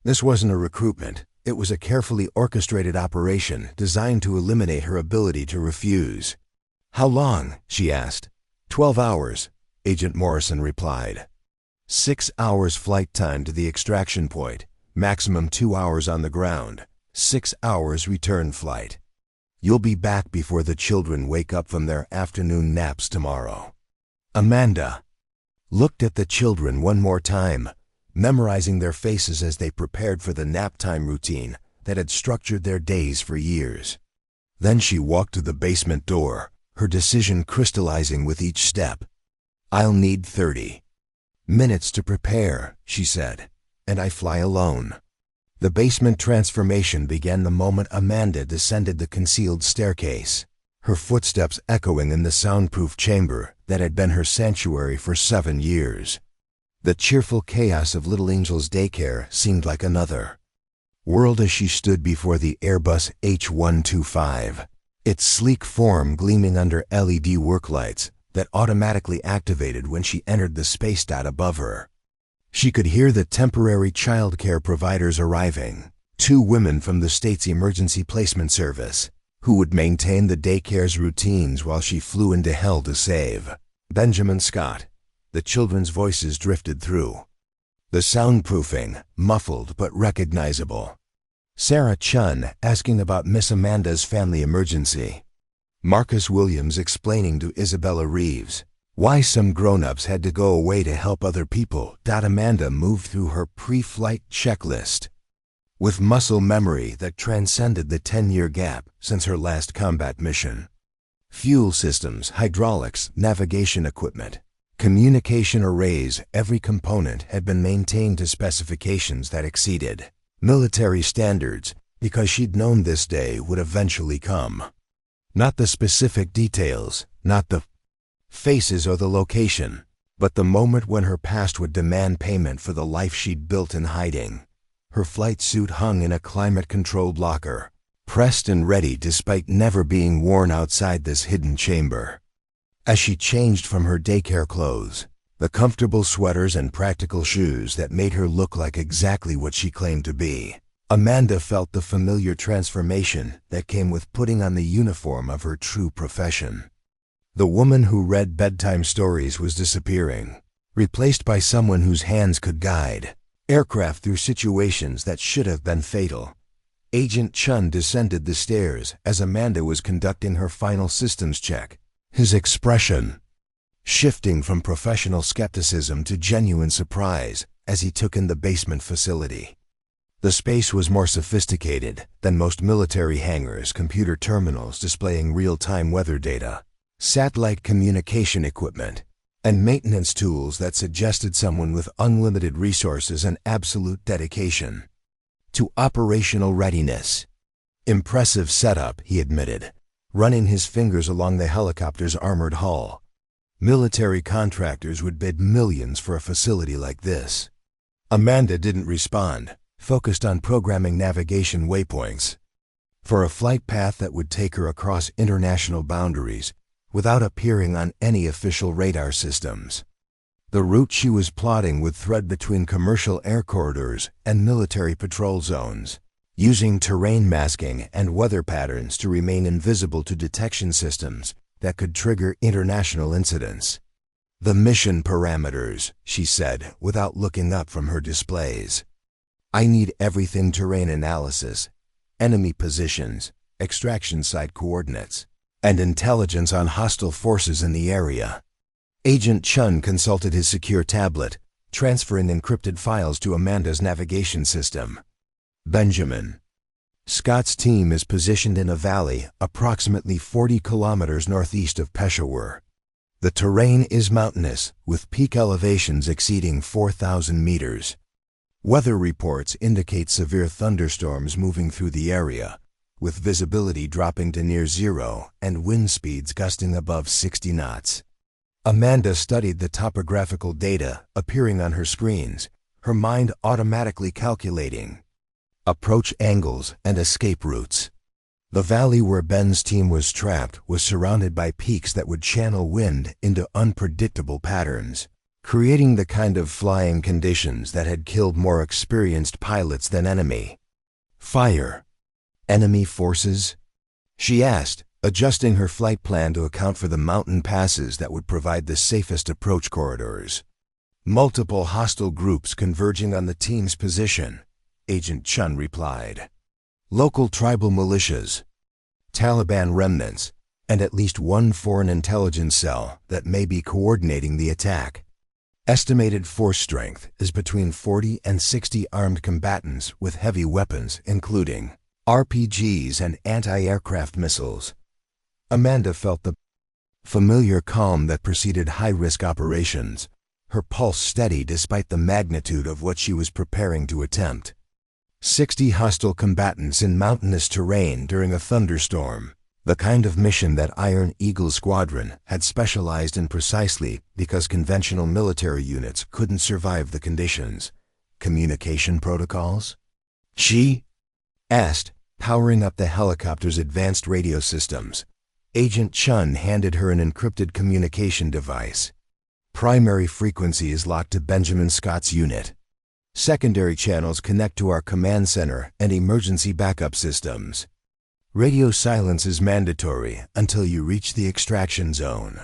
Speaker 1: This wasn't a recruitment. It was a carefully orchestrated operation designed to eliminate her ability to refuse. "How long?" she asked. 12 hours, Agent Morrison replied. 6 hours flight time to the extraction point, maximum 2 hours on the ground, 6 hours return flight. You'll be back before the children wake up from their afternoon naps tomorrow." Amanda looked at the children one more time, memorizing their faces as they prepared for the nap time routine that had structured their days for years. Then she walked to the basement door, her decision crystallizing with each step. "I'll need 30 minutes to prepare," she said, "and I fly alone." The basement transformation began the moment Amanda descended the concealed staircase, her footsteps echoing in the soundproof chamber that had been her sanctuary for 7 years. The cheerful chaos of Little Angels Daycare seemed like another world as she stood before the Airbus H125, its sleek form gleaming under LED work lights that automatically activated when she entered the space dot above her. She could hear the temporary child care providers arriving, 2 women from the state's emergency placement service, who would maintain the daycare's routines while she flew into hell to save Benjamin Scott. The children's voices drifted through the soundproofing, muffled but recognizable. Sarah Chun asking about Miss Amanda's family emergency. Marcus Williams explaining to Isabella Reeves why some grown-ups had to go away to help other people. Amanda moved through her pre-flight checklist with muscle memory that transcended the 10-year gap since her last combat mission. Fuel systems, hydraulics, navigation equipment, communication arrays, every component had been maintained to specifications that exceeded military standards because she'd known this day would eventually come. Not the specific details, not the faces or the location, but the moment when her past would demand payment for the life she'd built in hiding. Her flight suit hung in a climate-controlled locker, pressed and ready despite never being worn outside this hidden chamber. As she changed from her daycare clothes, the comfortable sweaters and practical shoes that made her look like exactly what she claimed to be, Amanda felt the familiar transformation that came with putting on the uniform of her true profession. The woman who read bedtime stories was disappearing, replaced by someone whose hands could guide aircraft through situations that should have been fatal. Agent Chun descended the stairs as Amanda was conducting her final systems check, his expression shifting from professional skepticism to genuine surprise as he took in the basement facility. The space was more sophisticated than most military hangars, computer terminals displaying real-time weather data, satellite communication equipment, and maintenance tools that suggested someone with unlimited resources and absolute dedication to operational readiness. "Impressive setup," he admitted, running his fingers along the helicopter's armored hull. Military contractors would bid millions for a facility like this. Amanda didn't respond, focused on programming navigation waypoints for a flight path that would take her across international boundaries without appearing on any official radar systems. The route she was plotting would thread between commercial air corridors and military patrol zones, using terrain masking and weather patterns to remain invisible to detection systems that could trigger international incidents. "The mission parameters," she said without looking up from her displays. "I need everything terrain analysis, enemy positions, extraction site coordinates, and intelligence on hostile forces in the area." Agent Chun consulted his secure tablet, transferring encrypted files to Amanda's navigation system. Benjamin. Scott's team is positioned in a valley approximately 40 kilometers northeast of Peshawar. The terrain is mountainous, with peak elevations exceeding 4,000 meters. Weather reports indicate severe thunderstorms moving through the area, with visibility dropping to near zero and wind speeds gusting above 60 knots. Amanda studied the topographical data appearing on her screens, her mind automatically calculating approach angles and escape routes. The valley where Ben's team was trapped was surrounded by peaks that would channel wind into unpredictable patterns, creating the kind of flying conditions that had killed more experienced pilots than enemy. "Fire. Enemy forces?" she asked, adjusting her flight plan to account for the mountain passes that would provide the safest approach corridors. "Multiple hostile groups converging on the team's position," Agent Chun replied. "Local tribal militias, Taliban remnants, and at least one foreign intelligence cell that may be coordinating the attack. Estimated force strength is between 40 and 60 armed combatants with heavy weapons, including RPGs and anti-aircraft missiles." Amanda felt the familiar calm that preceded high-risk operations, her pulse steady despite the magnitude of what she was preparing to attempt. 60 hostile combatants in mountainous terrain during a thunderstorm, the kind of mission that Iron Eagle Squadron had specialized in precisely because conventional military units couldn't survive the conditions. "Communication protocols?" she asked, powering up the helicopter's advanced radio systems. Agent Chun handed her an encrypted communication device. "Primary frequency is locked to Benjamin Scott's unit. Secondary channels connect to our command center and emergency backup systems. Radio silence is mandatory until you reach the extraction zone."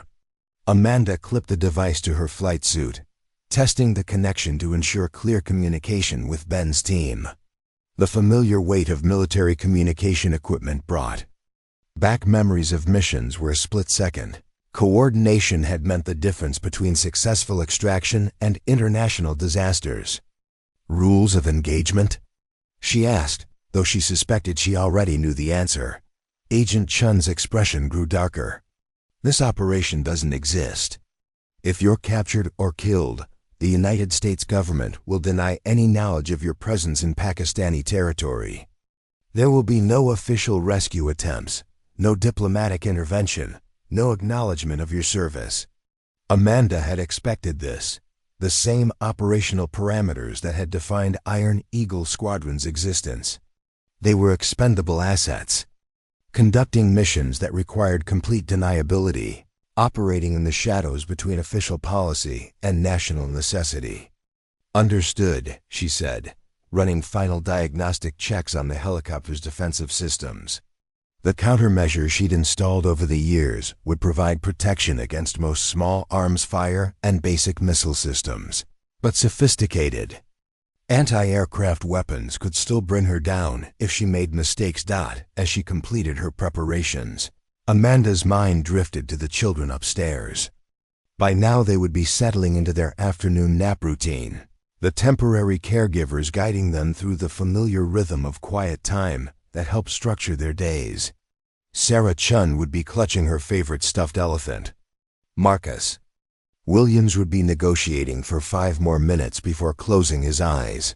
Speaker 1: Amanda clipped the device to her flight suit, testing the connection to ensure clear communication with Ben's team. The familiar weight of military communication equipment brought back memories of missions where a split second coordination had meant the difference between successful extraction and international disasters. "Rules of engagement?" she asked, though she suspected she already knew the answer. Agent Chun's expression grew darker. "This operation doesn't exist. If you're captured or killed, the United States government will deny any knowledge of your presence in Pakistani territory. There will be no official rescue attempts, no diplomatic intervention, no acknowledgement of your service." Amanda had expected this, the same operational parameters that had defined Iron Eagle Squadron's existence. They were expendable assets, conducting missions that required complete deniability, operating in the shadows between official policy and national necessity. "Understood," she said, running final diagnostic checks on the helicopter's defensive systems. The countermeasures she'd installed over the years would provide protection against most small arms fire and basic missile systems, but sophisticated anti-aircraft weapons could still bring her down if she made mistakes. As she completed her preparations, Amanda's mind drifted to the children upstairs. By now they would be settling into their afternoon nap routine, the temporary caregivers guiding them through the familiar rhythm of quiet time that helped structure their days. Sarah Chun would be clutching her favorite stuffed elephant, Marcus. Williams would be negotiating for 5 more minutes before closing his eyes.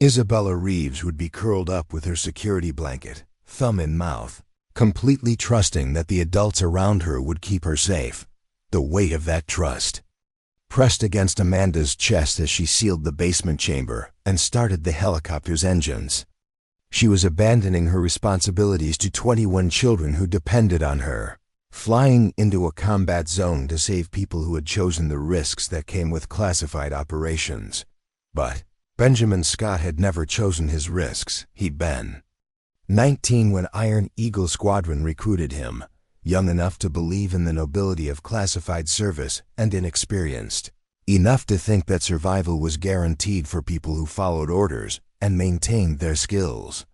Speaker 1: Isabella Reeves would be curled up with her security blanket, thumb in mouth, completely trusting that the adults around her would keep her safe. The weight of that trust pressed against Amanda's chest as she sealed the basement chamber and started the helicopter's engines. She was abandoning her responsibilities to 21 children who depended on her, flying into a combat zone to save people who had chosen the risks that came with classified operations. But Benjamin Scott had never chosen his risks. He'd been 19 when Iron Eagle Squadron recruited him, young enough to believe in the nobility of classified service and inexperienced enough to think that survival was guaranteed for people who followed orders and maintained their skills.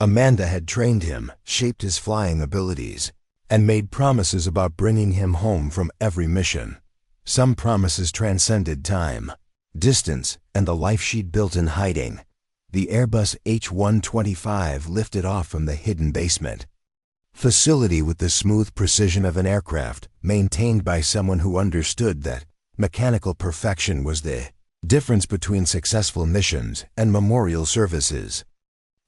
Speaker 1: Amanda had trained him, shaped his flying abilities, and made promises about bringing him home from every mission. Some promises transcended time, distance, and the life she'd built in hiding. The Airbus H-125 lifted off from the hidden basement facility with the smooth precision of an aircraft maintained by someone who understood that mechanical perfection was the difference between successful missions and memorial services.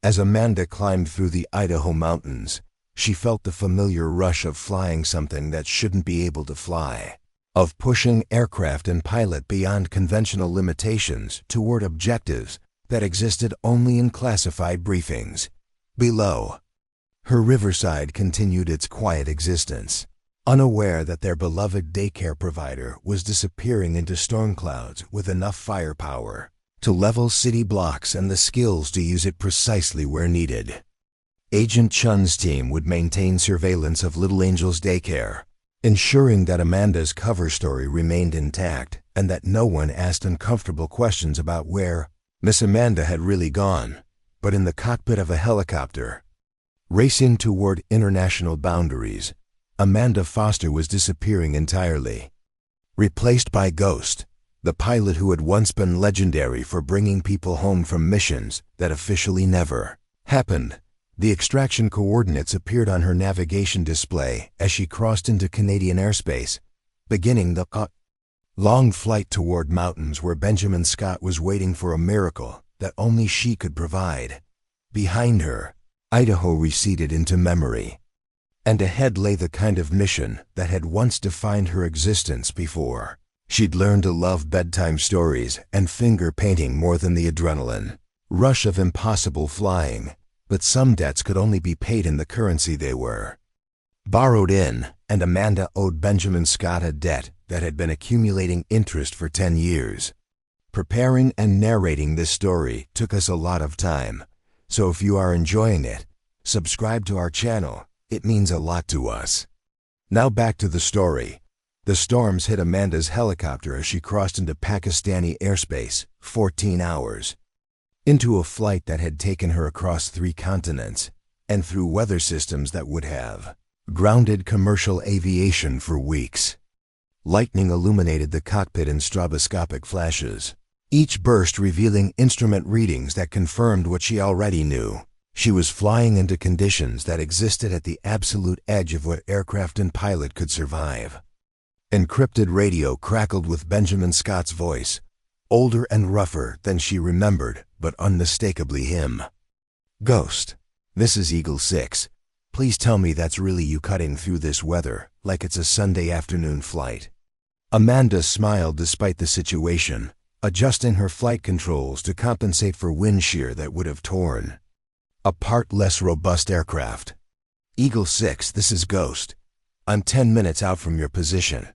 Speaker 1: As Amanda climbed through the Idaho mountains, she felt the familiar rush of flying something that shouldn't be able to fly, of pushing aircraft and pilot beyond conventional limitations toward objectives that existed only in classified briefings. Below, her Riverside continued its quiet existence, unaware that their beloved daycare provider was disappearing into storm clouds with enough firepower to level city blocks and the skills to use it precisely where needed. Agent Chun's team would maintain surveillance of Little Angels Daycare, ensuring that Amanda's cover story remained intact and that no one asked uncomfortable questions about where Miss Amanda had really gone. But in the cockpit of a helicopter, racing toward international boundaries, Amanda Foster was disappearing entirely. Replaced by Ghost, the pilot who had once been legendary for bringing people home from missions that officially never happened. The extraction coordinates appeared on her navigation display as she crossed into Canadian airspace, beginning the long flight toward mountains where Benjamin Scott was waiting for a miracle that only she could provide. Behind her, Idaho receded into memory, and ahead lay the kind of mission that had once defined her existence before. She'd learned to love bedtime stories and finger painting more than the adrenaline rush of impossible flying, but some debts could only be paid in the currency they were borrowed in, and Amanda owed Benjamin Scott a debt that had been accumulating interest for 10 years. Preparing and narrating this story took us a lot of time, so if you are enjoying it, subscribe to our channel. It means a lot to us. Now back to the story. The storms hit Amanda's helicopter as she crossed into Pakistani airspace, 14 hours, into a flight that had taken her across 3 continents and through weather systems that would have grounded commercial aviation for weeks. Lightning illuminated the cockpit in stroboscopic flashes, each burst revealing instrument readings that confirmed what she already knew. She was flying into conditions that existed at the absolute edge of what aircraft and pilot could survive. Encrypted radio crackled with Benjamin Scott's voice, older and rougher than she remembered, but unmistakably him. "Ghost, this is Eagle 6. Please tell me that's really you cutting through this weather like it's a Sunday afternoon flight." Amanda smiled despite the situation, adjusting her flight controls to compensate for wind shear that would have torn apart less robust aircraft. "Eagle 6, this is Ghost. I'm 10 minutes out from your position.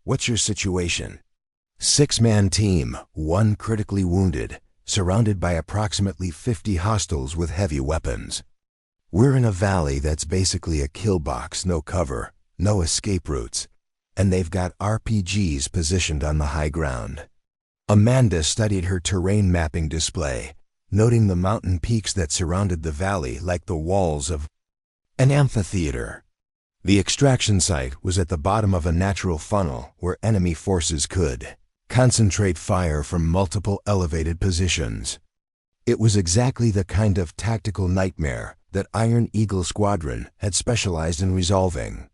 Speaker 1: What's your situation?" 6-man team, 1 critically wounded, surrounded by approximately 50 hostiles with heavy weapons. "We're in a valley that's basically a kill box, no cover, no escape routes, and they've got RPGs positioned on the high ground." Amanda studied her terrain mapping display, noting the mountain peaks that surrounded the valley like the walls of an amphitheater. The extraction site was at the bottom of a natural funnel where enemy forces could concentrate fire from multiple elevated positions. It was exactly the kind of tactical nightmare that Iron Eagle Squadron had specialized in resolving.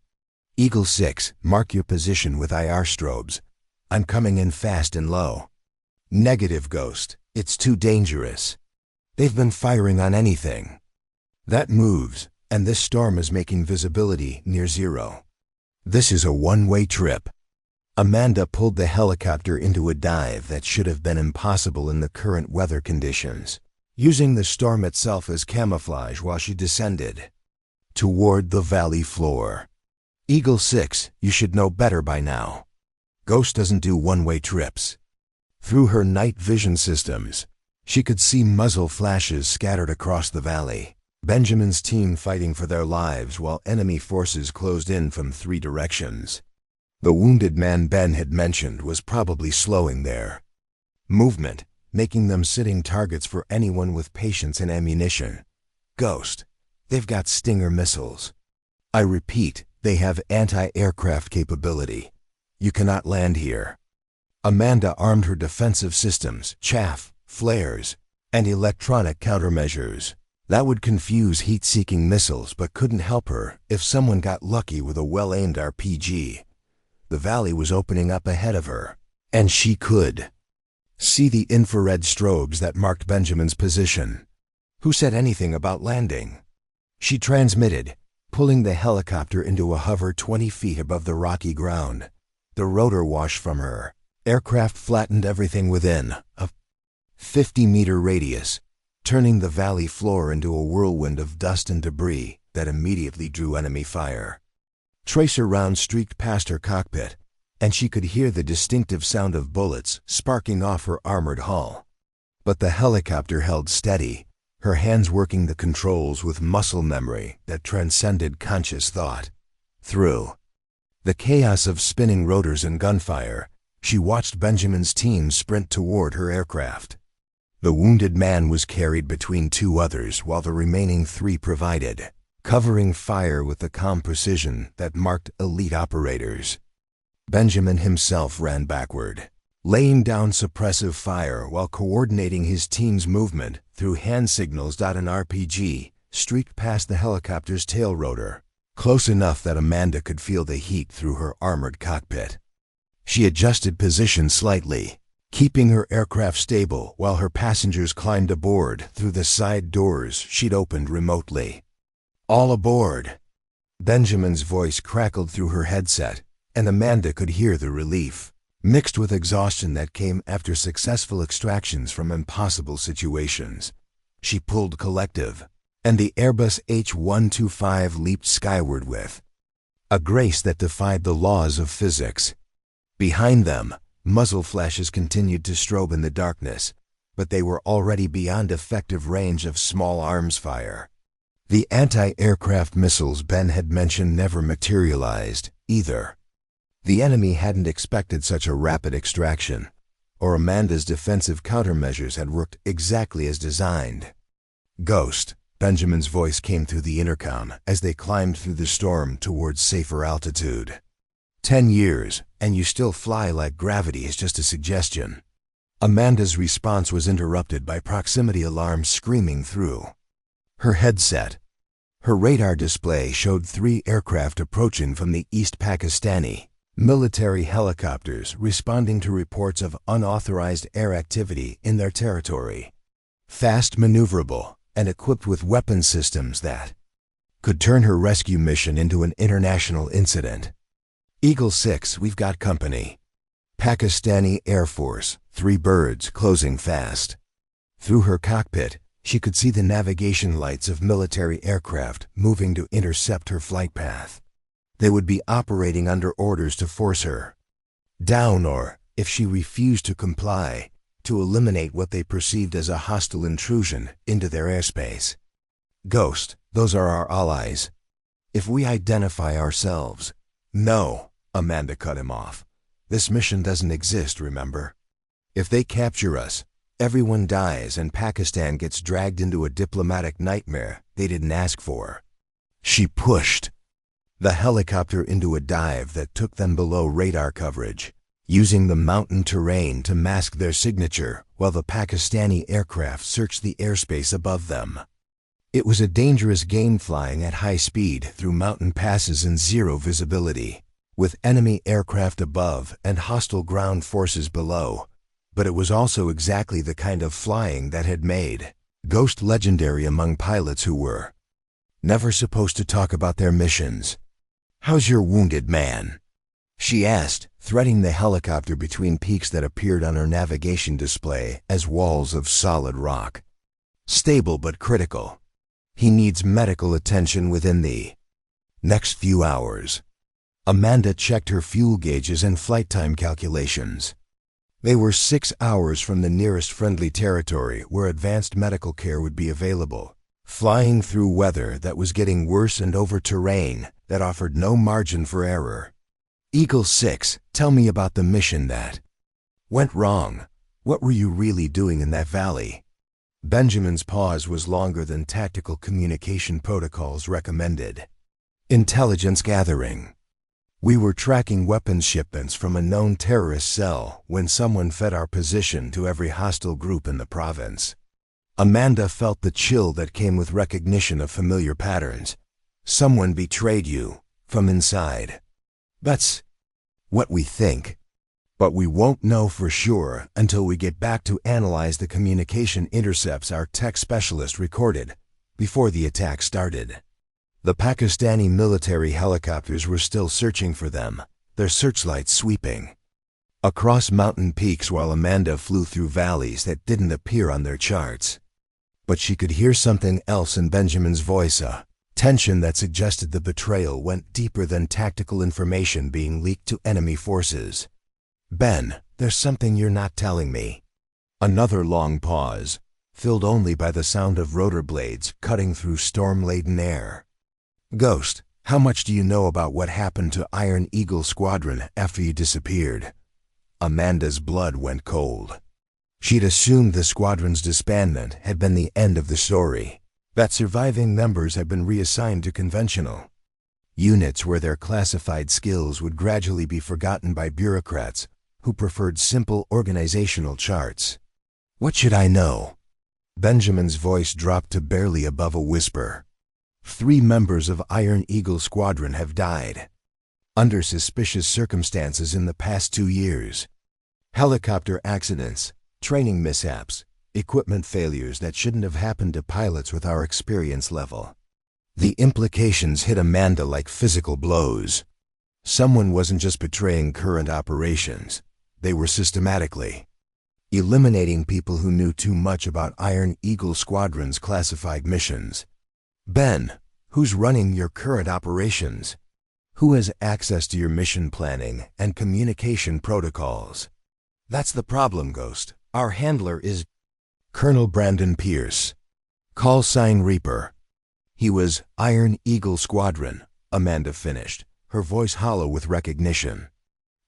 Speaker 1: "Eagle 6, mark your position with IR strobes. I'm coming in fast and low." "Negative, Ghost. It's too dangerous. They've been firing on anything that moves, and this storm is making visibility near zero. This is a one-way trip." Amanda pulled the helicopter into a dive that should have been impossible in the current weather conditions, using the storm itself as camouflage while she descended toward the valley floor. Eagle 6, you should know better by now. Ghost doesn't do one-way trips. Through her night vision systems, she could see muzzle flashes scattered across the valley. Benjamin's team fighting for their lives while enemy forces closed in from 3 directions. The wounded man Ben had mentioned was probably slowing their movement, making them sitting targets for anyone with patience and ammunition. Ghost, they've got Stinger missiles. I repeat, they have anti-aircraft capability. You cannot land here. Amanda armed her defensive systems, chaff, flares, and electronic countermeasures. That would confuse heat-seeking missiles but couldn't help her if someone got lucky with a well-aimed RPG. The valley was opening up ahead of her, and she could see the infrared strobes that marked Benjamin's position. Who said anything about landing? She transmitted, pulling the helicopter into a hover 20 feet above the rocky ground. The rotor washed from her. Aircraft flattened everything within a 50-meter radius, turning the valley floor into a whirlwind of dust and debris that immediately drew enemy fire. Tracer rounds streaked past her cockpit, and she could hear the distinctive sound of bullets sparking off her armored hull. But the helicopter held steady, her hands working the controls with muscle memory that transcended conscious thought. Through the chaos of spinning rotors and gunfire, she watched Benjamin's team sprint toward her aircraft. The wounded man was carried between 2 others while the remaining 3 provided covering fire with the calm precision that marked elite operators. Benjamin himself ran backward, laying down suppressive fire while coordinating his team's movement through hand signals. An RPG streaked past the helicopter's tail rotor, close enough that Amanda could feel the heat through her armored cockpit. She adjusted position slightly, keeping her aircraft stable while her passengers climbed aboard through the side doors she'd opened remotely. All aboard! Benjamin's voice crackled through her headset, and Amanda could hear the relief, mixed with exhaustion that came after successful extractions from impossible situations. She pulled collective, and the Airbus H-125 leaped skyward with a grace that defied the laws of physics. Behind them, muzzle flashes continued to strobe in the darkness, but they were already beyond effective range of small arms fire. The anti-aircraft missiles Ben had mentioned never materialized, either. The enemy hadn't expected such a rapid extraction, or Amanda's defensive countermeasures had worked exactly as designed. Ghost, Benjamin's voice came through the intercom as they climbed through the storm towards safer altitude. 10 years, and you still fly like gravity is just a suggestion. Amanda's response was interrupted by proximity alarms screaming through her headset. Her radar display showed 3 aircraft approaching from the East Pakistani military helicopters responding to reports of unauthorized air activity in their territory. Fast maneuverable and equipped with weapon systems that could turn her rescue mission into an international incident. Eagle 6, we've got company. Pakistani Air Force, 3 birds closing fast. Through her cockpit, she could see the navigation lights of military aircraft moving to intercept her flight path. They would be operating under orders to force her down or, if she refused to comply, to eliminate what they perceived as a hostile intrusion into their airspace. Ghost, those are our allies. If we identify ourselves— No, Amanda cut him off. This mission doesn't exist, remember? If they capture us, everyone dies and Pakistan gets dragged into a diplomatic nightmare they didn't ask for. She pushed the helicopter into a dive that took them below radar coverage, using the mountain terrain to mask their signature while the Pakistani aircraft searched the airspace above them. It was a dangerous game flying at high speed through mountain passes in zero visibility, with enemy aircraft above and hostile ground forces below. But it was also exactly the kind of flying that had made Ghost legendary among pilots who were never supposed to talk about their missions. "How's your wounded man?" she asked, threading the helicopter between peaks that appeared on her navigation display as walls of solid rock. Stable but critical. He needs medical attention within the next few hours. Amanda checked her fuel gauges and flight time calculations. They were 6 hours from the nearest friendly territory where advanced medical care would be available, flying through weather that was getting worse and over terrain that offered no margin for error. Eagle 6, tell me about the mission that went wrong. What were you really doing in that valley? Benjamin's pause was longer than tactical communication protocols recommended. Intelligence gathering. We were tracking weapons shipments from a known terrorist cell when someone fed our position to every hostile group in the province. Amanda felt the chill that came with recognition of familiar patterns. Someone betrayed you, from inside. That's what we think. But we won't know for sure until we get back to analyze the communication intercepts our tech specialist recorded before the attack started. The Pakistani military helicopters were still searching for them, their searchlights sweeping across mountain peaks while Amanda flew through valleys that didn't appear on their charts. But she could hear something else in Benjamin's voice, a tension that suggested the betrayal went deeper than tactical information being leaked to enemy forces. Ben, there's something you're not telling me. Another long pause, filled only by the sound of rotor blades cutting through storm-laden air. Ghost, how much do you know about what happened to Iron Eagle Squadron after you disappeared? Amanda's blood went cold. She'd assumed the squadron's disbandment had been the end of the story, that surviving members had been reassigned to conventional units where their classified skills would gradually be forgotten by bureaucrats who preferred simple organizational charts. What should I know? Benjamin's voice dropped to barely above a whisper. 3 members of Iron Eagle Squadron have died under suspicious circumstances in the past 2 years. Helicopter accidents, training mishaps, equipment failures that shouldn't have happened to pilots with our experience level. The implications hit Amanda like physical blows. Someone wasn't just betraying current operations, they were systematically eliminating people who knew too much about Iron Eagle Squadron's classified missions. Ben, who's running your current operations? Who has access to your mission planning and communication protocols? That's the problem, Ghost. Our handler is Colonel Brandon Pierce. Call sign Reaper. He was Iron Eagle Squadron, Amanda finished, her voice hollow with recognition.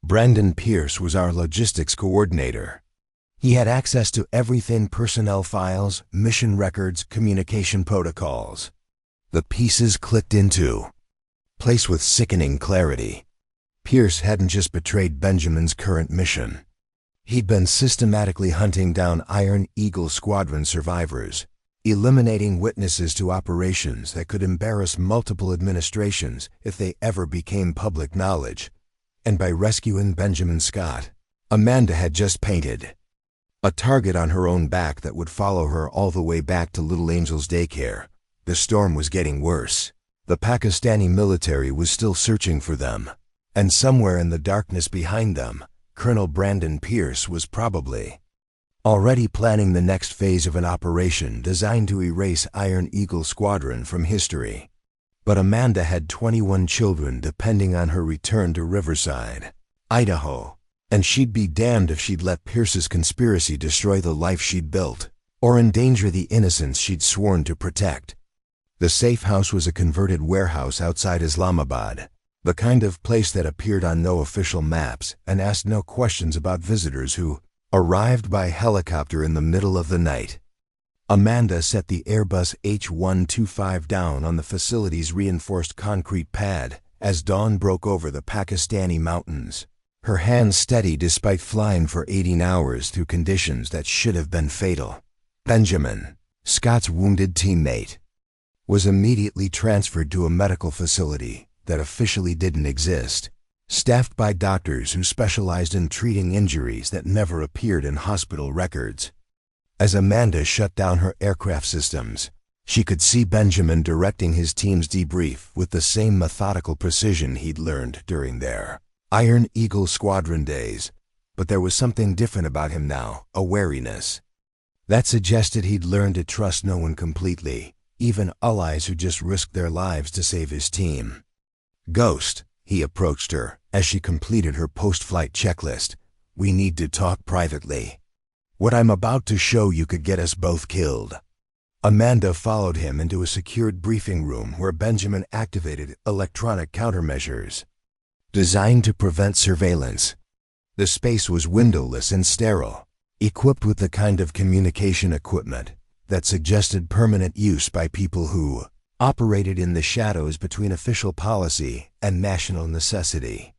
Speaker 1: Brandon Pierce was our logistics coordinator. He had access to everything: personnel files, mission records, communication protocols. The pieces clicked into place with sickening clarity. Pierce hadn't just betrayed Benjamin's current mission. He'd been systematically hunting down Iron Eagle Squadron survivors, eliminating witnesses to operations that could embarrass multiple administrations if they ever became public knowledge. And by rescuing Benjamin Scott, Amanda had just painted a target on her own back that would follow her all the way back to Little Angels Daycare. The storm was getting worse. The Pakistani military was still searching for them, and somewhere in the darkness behind them, Colonel Brandon Pierce was probably already planning the next phase of an operation designed to erase Iron Eagle Squadron from history. But Amanda had 21 children depending on her return to Riverside, Idaho, and she'd be damned if she'd let Pierce's conspiracy destroy the life she'd built, or endanger the innocents she'd sworn to protect. The safe house was a converted warehouse outside Islamabad, the kind of place that appeared on no official maps and asked no questions about visitors who arrived by helicopter in the middle of the night. Amanda set the Airbus H-125 down on the facility's reinforced concrete pad as dawn broke over the Pakistani mountains, her hands steady despite flying for 18 hours through conditions that should have been fatal. Benjamin, Scott's wounded teammate, was immediately transferred to a medical facility that officially didn't exist, staffed by doctors who specialized in treating injuries that never appeared in hospital records. As Amanda shut down her aircraft systems, she could see Benjamin directing his team's debrief with the same methodical precision he'd learned during their Iron Eagle Squadron days. But there was something different about him now, a wariness. That suggested he'd learned to trust no one completely, even allies who just risked their lives to save his team. Ghost, he approached her, as she completed her post-flight checklist. We need to talk privately. What I'm about to show you could get us both killed. Amanda followed him into a secured briefing room where Benjamin activated electronic countermeasures designed to prevent surveillance. The space was windowless and sterile, equipped with the kind of communication equipment that suggested permanent use by people who operated in the shadows between official policy and national necessity.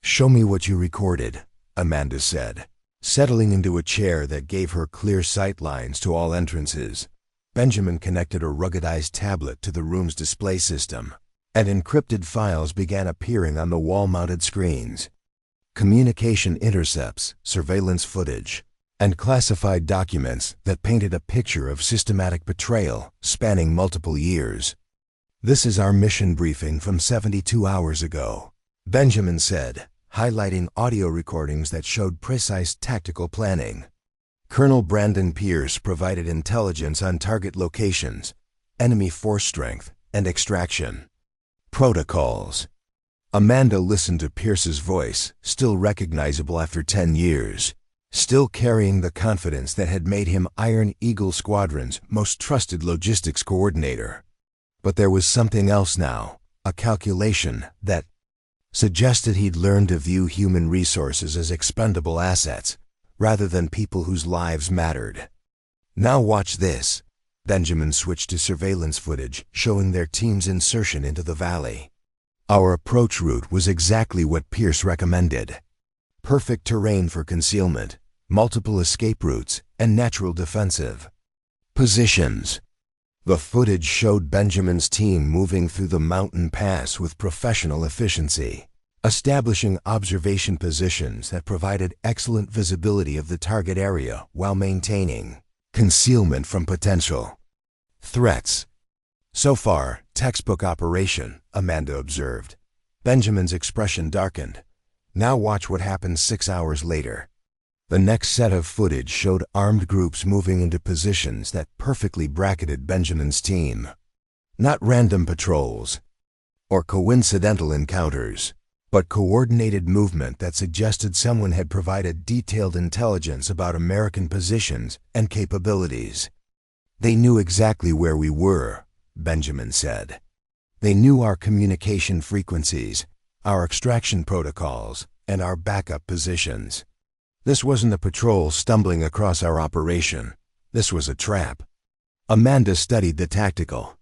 Speaker 1: Show me what you recorded, Amanda said, settling into a chair that gave her clear sight lines to all entrances. Benjamin connected a ruggedized tablet to the room's display system, and encrypted files began appearing on the wall-mounted screens. Communication intercepts, surveillance footage, and classified documents that painted a picture of systematic betrayal spanning multiple years. This is our mission briefing from 72 hours ago, Benjamin said, highlighting audio recordings that showed precise tactical planning. Colonel Brandon Pierce provided intelligence on target locations, enemy force strength, and extraction protocols. Amanda listened to Pierce's voice, still recognizable after 10 years, still carrying the confidence that had made him Iron Eagle Squadron's most trusted logistics coordinator. But there was something else now, a calculation that suggested he'd learned to view human resources as expendable assets, rather than people whose lives mattered. Now watch this. Benjamin switched to surveillance footage showing their team's insertion into the valley. Our approach route was exactly what Pierce recommended. Perfect terrain for concealment, multiple escape routes, and natural defensive positions. The footage showed Benjamin's team moving through the mountain pass with professional efficiency, establishing observation positions that provided excellent visibility of the target area while maintaining concealment from potential threats. So far, textbook operation, Amanda observed. Benjamin's expression darkened. Now watch what happens 6 hours later. The next set of footage showed armed groups moving into positions that perfectly bracketed Benjamin's team. Not random patrols or coincidental encounters, but coordinated movement that suggested someone had provided detailed intelligence about American positions and capabilities. They knew exactly where we were, Benjamin said. They knew our communication frequencies, our extraction protocols, and our backup positions. This wasn't a patrol stumbling across our operation. This was a trap. Amanda studied the tactical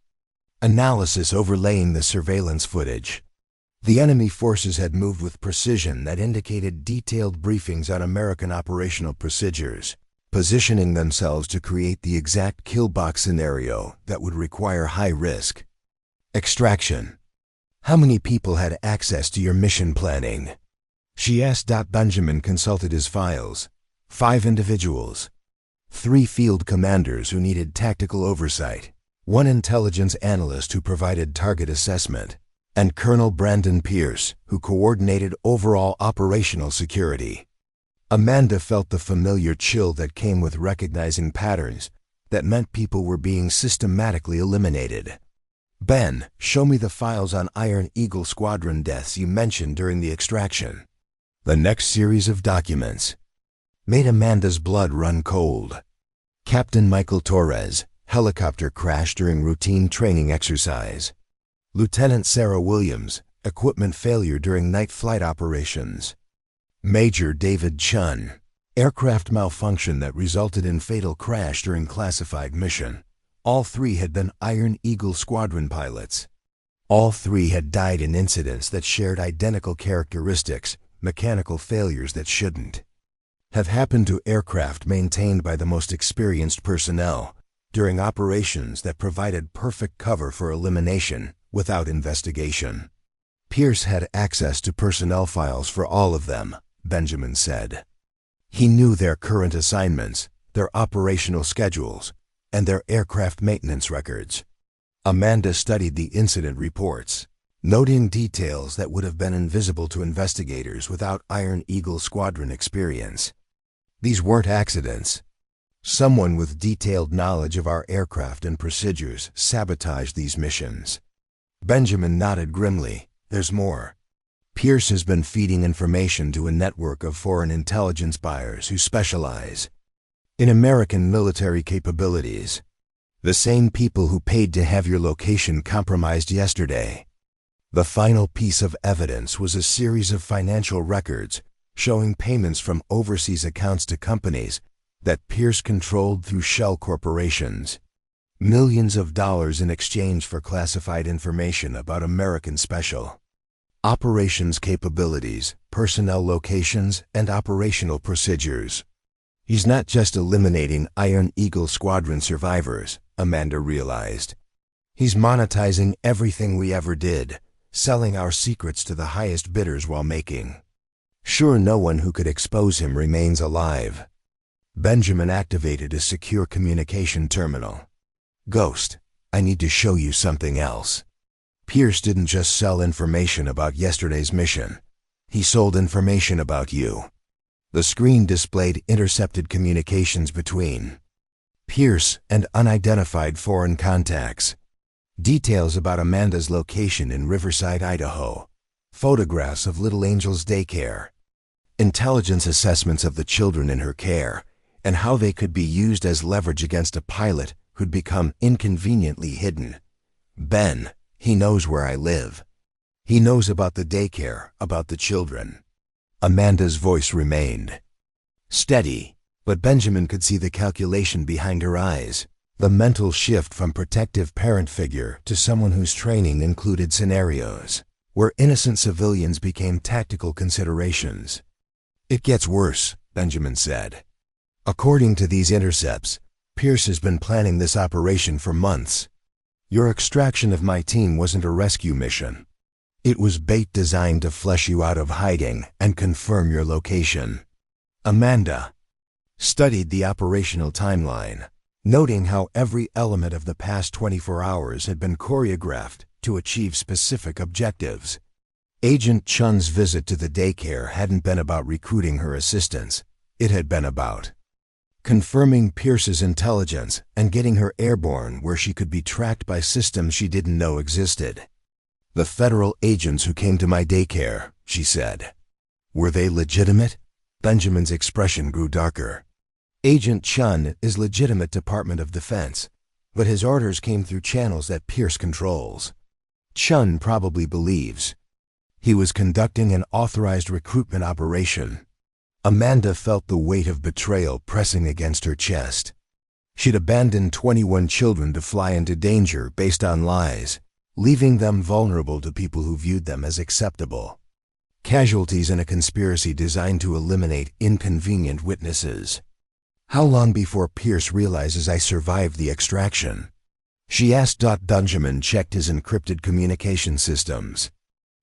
Speaker 1: analysis overlaying the surveillance footage. The enemy forces had moved with precision that indicated detailed briefings on American operational procedures, positioning themselves to create the exact kill box scenario that would require high risk extraction. How many people had access to your mission planning? She asked. Benjamin consulted his files. 5 individuals. 3 field commanders who needed tactical oversight. 1 intelligence analyst who provided target assessment. And Colonel Brandon Pierce, who coordinated overall operational security. Amanda felt the familiar chill that came with recognizing patterns that meant people were being systematically eliminated. Ben, show me the files on Iron Eagle Squadron deaths you mentioned during the extraction. The next series of documents made Amanda's blood run cold. Captain Michael Torres, helicopter crash during routine training exercise. Lieutenant Sarah Williams, equipment failure during night flight operations. Major David Chun, aircraft malfunction that resulted in fatal crash during classified mission. All 3 had been Iron Eagle Squadron pilots. All 3 had died in incidents that shared identical characteristics, mechanical failures that shouldn't have happened to aircraft maintained by the most experienced personnel during operations that provided perfect cover for elimination without investigation. Pierce had access to personnel files for all of them, Benjamin said. He knew their current assignments, their operational schedules, and their aircraft maintenance records. Amanda studied the incident reports. noting details that would have been invisible to investigators without Iron Eagle squadron experience. These weren't accidents. Someone with detailed knowledge of our aircraft and procedures sabotaged these missions. Benjamin nodded grimly. There's more. Pierce has been feeding information to a network of foreign intelligence buyers who specialize in American military capabilities. The same people who paid to have your location compromised yesterday. The final piece of evidence was a series of financial records showing payments from overseas accounts to companies that Pierce controlled through shell corporations. Millions of dollars in exchange for classified information about American special operations capabilities, personnel locations, and operational procedures. He's not just eliminating Iron Eagle squadron survivors, Amanda realized. He's monetizing everything we ever did, selling our secrets to the highest bidders while making sure no one who could expose him remains alive. Benjamin activated a secure communication terminal. Ghost, I need to show you something else. Pierce didn't just sell information about yesterday's mission. He sold information about you. The screen displayed intercepted communications between Pierce and unidentified foreign contacts. Details about Amanda's location in Riverside, Idaho. Photographs of Little Angels Daycare. Intelligence assessments of the children in her care and how they could be used as leverage against a pilot who'd become inconveniently hidden. Ben, he knows where I live. He knows about the daycare, about the children. Amanda's voice remained steady, but Benjamin could see the calculation behind her eyes. The mental shift from protective parent figure to someone whose training included scenarios where innocent civilians became tactical considerations. It gets worse, Benjamin said. According to these intercepts, Pierce has been planning this operation for months. Your extraction of my team wasn't a rescue mission. It was bait designed to flesh you out of hiding and confirm your location. Amanda studied the operational timeline, noting how every element of the past 24 hours had been choreographed to achieve specific objectives. Agent Chun's visit to the daycare hadn't been about recruiting her assistants. It had been about confirming Pierce's intelligence and getting her airborne where she could be tracked by systems she didn't know existed. The federal agents who came to my daycare, she said. Were they legitimate? Benjamin's expression grew darker. Agent Chun is legitimate Department of Defense, but his orders came through channels that Pierce controls. Chun probably believes he was conducting an authorized recruitment operation. Amanda felt the weight of betrayal pressing against her chest. She'd abandoned 21 children to fly into danger based on lies, leaving them vulnerable to people who viewed them as acceptable casualties in a conspiracy designed to eliminate inconvenient witnesses. How long before Pierce realizes I survived the extraction? She asked. Benjamin checked his encrypted communication systems.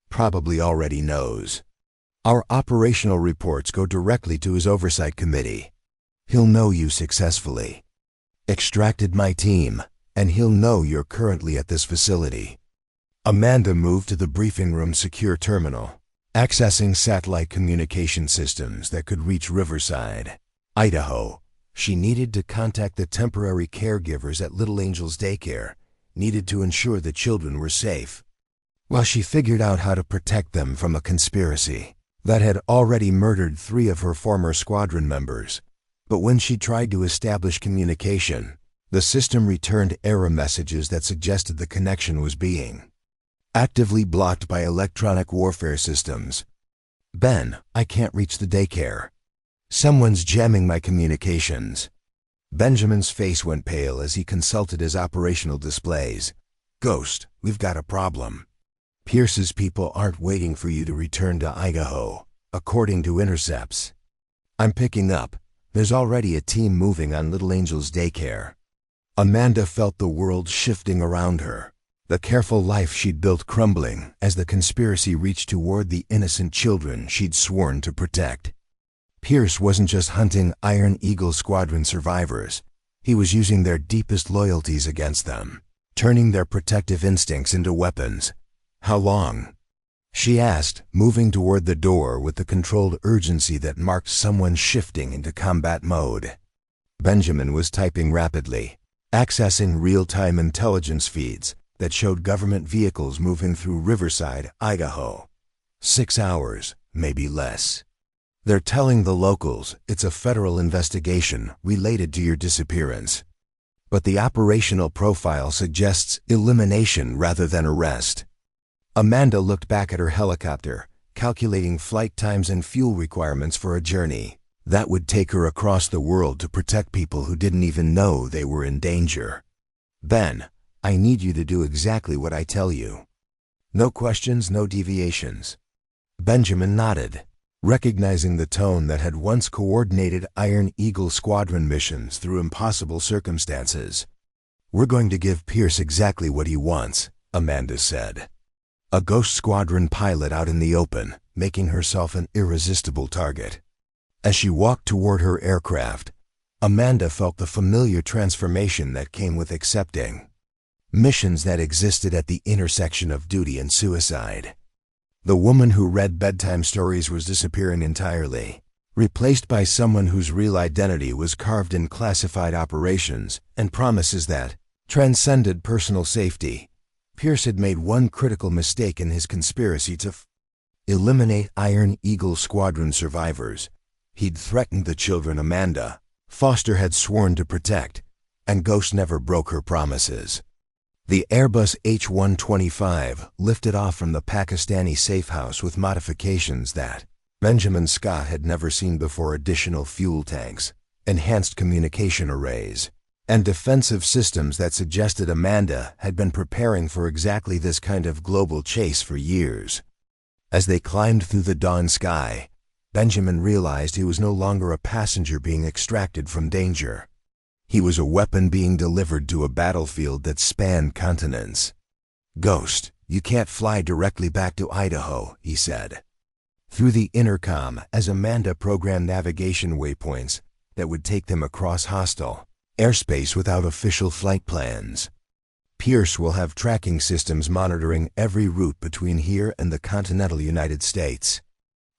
Speaker 1: Probably already knows. Our operational reports go directly to his oversight committee. He'll know you successfully extracted my team, and he'll know you're currently at this facility. Amanda moved to the briefing room secure terminal, accessing satellite communication systems that could reach Riverside, Idaho. She needed to contact the temporary caregivers at Little Angels Daycare, needed to ensure the children were safe, while she figured out how to protect them from a conspiracy that had already murdered 3 of her former squadron members. But when she tried to establish communication, the system returned error messages that suggested the connection was being actively blocked by electronic warfare systems. Ben, I can't reach the daycare. Someone's jamming my communications. Benjamin's face went pale as he consulted his operational displays. Ghost, we've got a problem. Pierce's people aren't waiting for you to return to Idaho, according to intercepts. I'm picking up. There's already a team moving on Little Angels Daycare. Amanda felt the world shifting around her, the careful life she'd built crumbling as the conspiracy reached toward the innocent children she'd sworn to protect. Pierce wasn't just hunting Iron Eagle squadron survivors. He was using their deepest loyalties against them, turning their protective instincts into weapons. How long? She asked, moving toward the door with the controlled urgency that marked someone shifting into combat mode. Benjamin was typing rapidly, accessing real-time intelligence feeds that showed government vehicles moving through Riverside, Idaho. 6 hours, maybe less. They're telling the locals it's a federal investigation related to your disappearance. But the operational profile suggests elimination rather than arrest. Amanda looked back at her helicopter, calculating flight times and fuel requirements for a journey that would take her across the world to protect people who didn't even know they were in danger. Ben, I need you to do exactly what I tell you. No questions, no deviations. Benjamin nodded, recognizing the tone that had once coordinated Iron Eagle squadron missions through impossible circumstances. We're going to give Pierce exactly what he wants, Amanda said. A ghost squadron pilot out in the open, making herself an irresistible target. As she walked toward her aircraft, Amanda felt the familiar transformation that came with accepting missions that existed at the intersection of duty and suicide. The woman who read bedtime stories was disappearing entirely, replaced by someone whose real identity was carved in classified operations and promises that transcended personal safety. Pierce had made one critical mistake in his conspiracy to eliminate Iron Eagle squadron survivors. He'd threatened the children Amanda, Foster had sworn to protect, and Ghost never broke her promises. The Airbus H-125 lifted off from the Pakistani safe house with modifications that Benjamin Scott had never seen before: additional fuel tanks, enhanced communication arrays, and defensive systems that suggested Amanda had been preparing for exactly this kind of global chase for years. As they climbed through the dawn sky, Benjamin realized he was no longer a passenger being extracted from danger. He was a weapon being delivered to a battlefield that spanned continents. "Ghost, you can't fly directly back to Idaho," he said, through the intercom as Amanda programmed navigation waypoints that would take them across hostile airspace without official flight plans. Pierce will have tracking systems monitoring every route between here and the continental United States.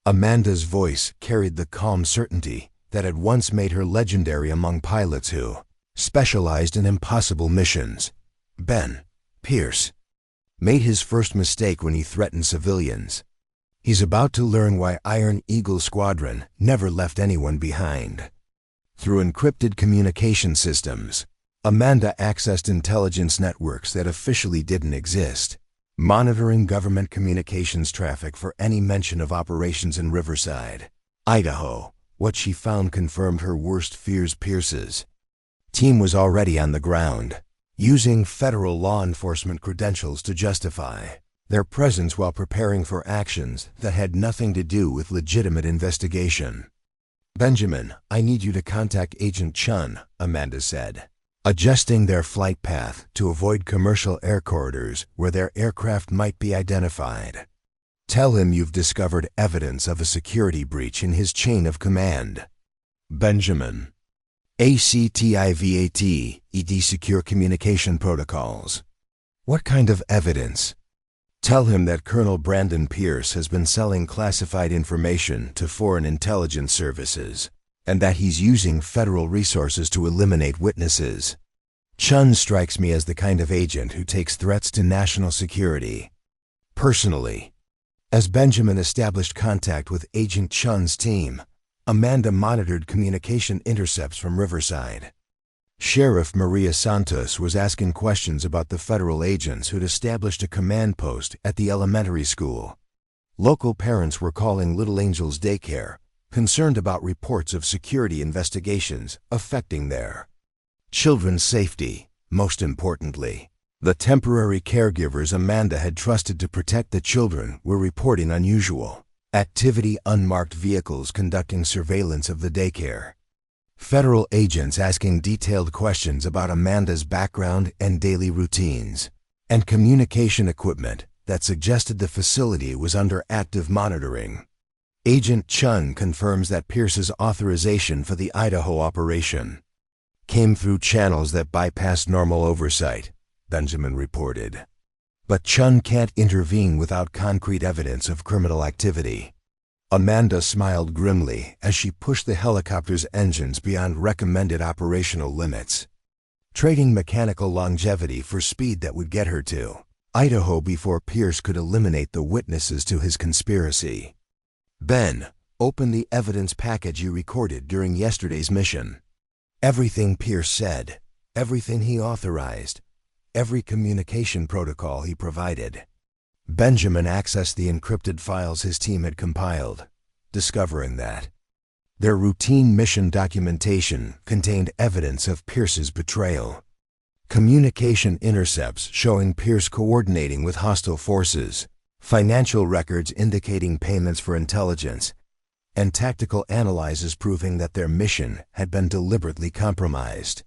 Speaker 1: Amanda's voice carried the calm certainty that had once made her legendary among pilots who specialized in impossible missions. Ben, Pierce, made his first mistake when he threatened civilians. He's about to learn why Iron Eagle Squadron never left anyone behind. Through encrypted communication systems, Amanda accessed intelligence networks that officially didn't exist, monitoring government communications traffic for any mention of operations in Riverside, Idaho. What she found confirmed her worst fears. Pierce's team was already on the ground, using federal law enforcement credentials to justify their presence while preparing for actions that had nothing to do with legitimate investigation. "Benjamin, I need you to contact Agent Chun," Amanda said, adjusting their flight path to avoid commercial air corridors where their aircraft might be identified. "Tell him you've discovered evidence of a security breach in his chain of command." Benjamin. ACTIVAT, ED Secure Communication Protocols. "What kind of evidence?" "Tell him that Colonel Brandon Pierce has been selling classified information to foreign intelligence services, and that he's using federal resources to eliminate witnesses. Chun strikes me as the kind of agent who takes threats to national security personally." As Benjamin established contact with Agent Chun's team, Amanda monitored communication intercepts from Riverside. Sheriff Maria Santos was asking questions about the federal agents who'd established a command post at the elementary school. Local parents were calling Little Angels Daycare, concerned about reports of security investigations affecting their children's safety. Most importantly, the temporary caregivers Amanda had trusted to protect the children were reporting unusual activity: unmarked vehicles conducting surveillance of the daycare, federal agents asking detailed questions about Amanda's background and daily routines, and communication equipment that suggested the facility was under active monitoring. Agent Chun confirms that Pierce's authorization for the Idaho operation came through channels that bypassed normal oversight, Benjamin reported. But Chun can't intervene without concrete evidence of criminal activity. Amanda smiled grimly as she pushed the helicopter's engines beyond recommended operational limits, trading mechanical longevity for speed that would get her to Idaho before Pierce could eliminate the witnesses to his conspiracy. Ben, open the evidence package you recorded during yesterday's mission. Everything Pierce said, everything he authorized, every communication protocol he provided. Benjamin accessed the encrypted files his team had compiled, discovering that their routine mission documentation contained evidence of Pierce's betrayal. Communication intercepts showing Pierce coordinating with hostile forces, financial records indicating payments for intelligence, and tactical analyses proving that their mission had been deliberately compromised.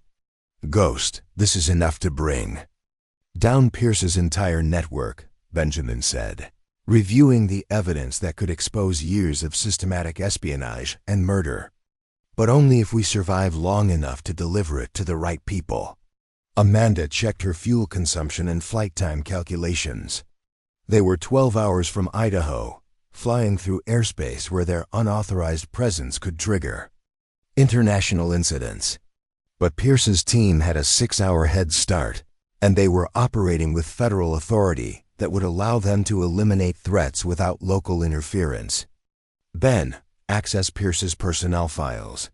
Speaker 1: Ghost, this is enough to bring down Pierce's entire network, Benjamin said, reviewing the evidence that could expose years of systematic espionage and murder. But only if we survive long enough to deliver it to the right people. Amanda checked her fuel consumption and flight time calculations. They were 12 hours from Idaho, flying through airspace where their unauthorized presence could trigger international incidents. But Pierce's team had a 6-hour head start, and they were operating with federal authority that would allow them to eliminate threats without local interference. Ben, access Pierce's personnel files.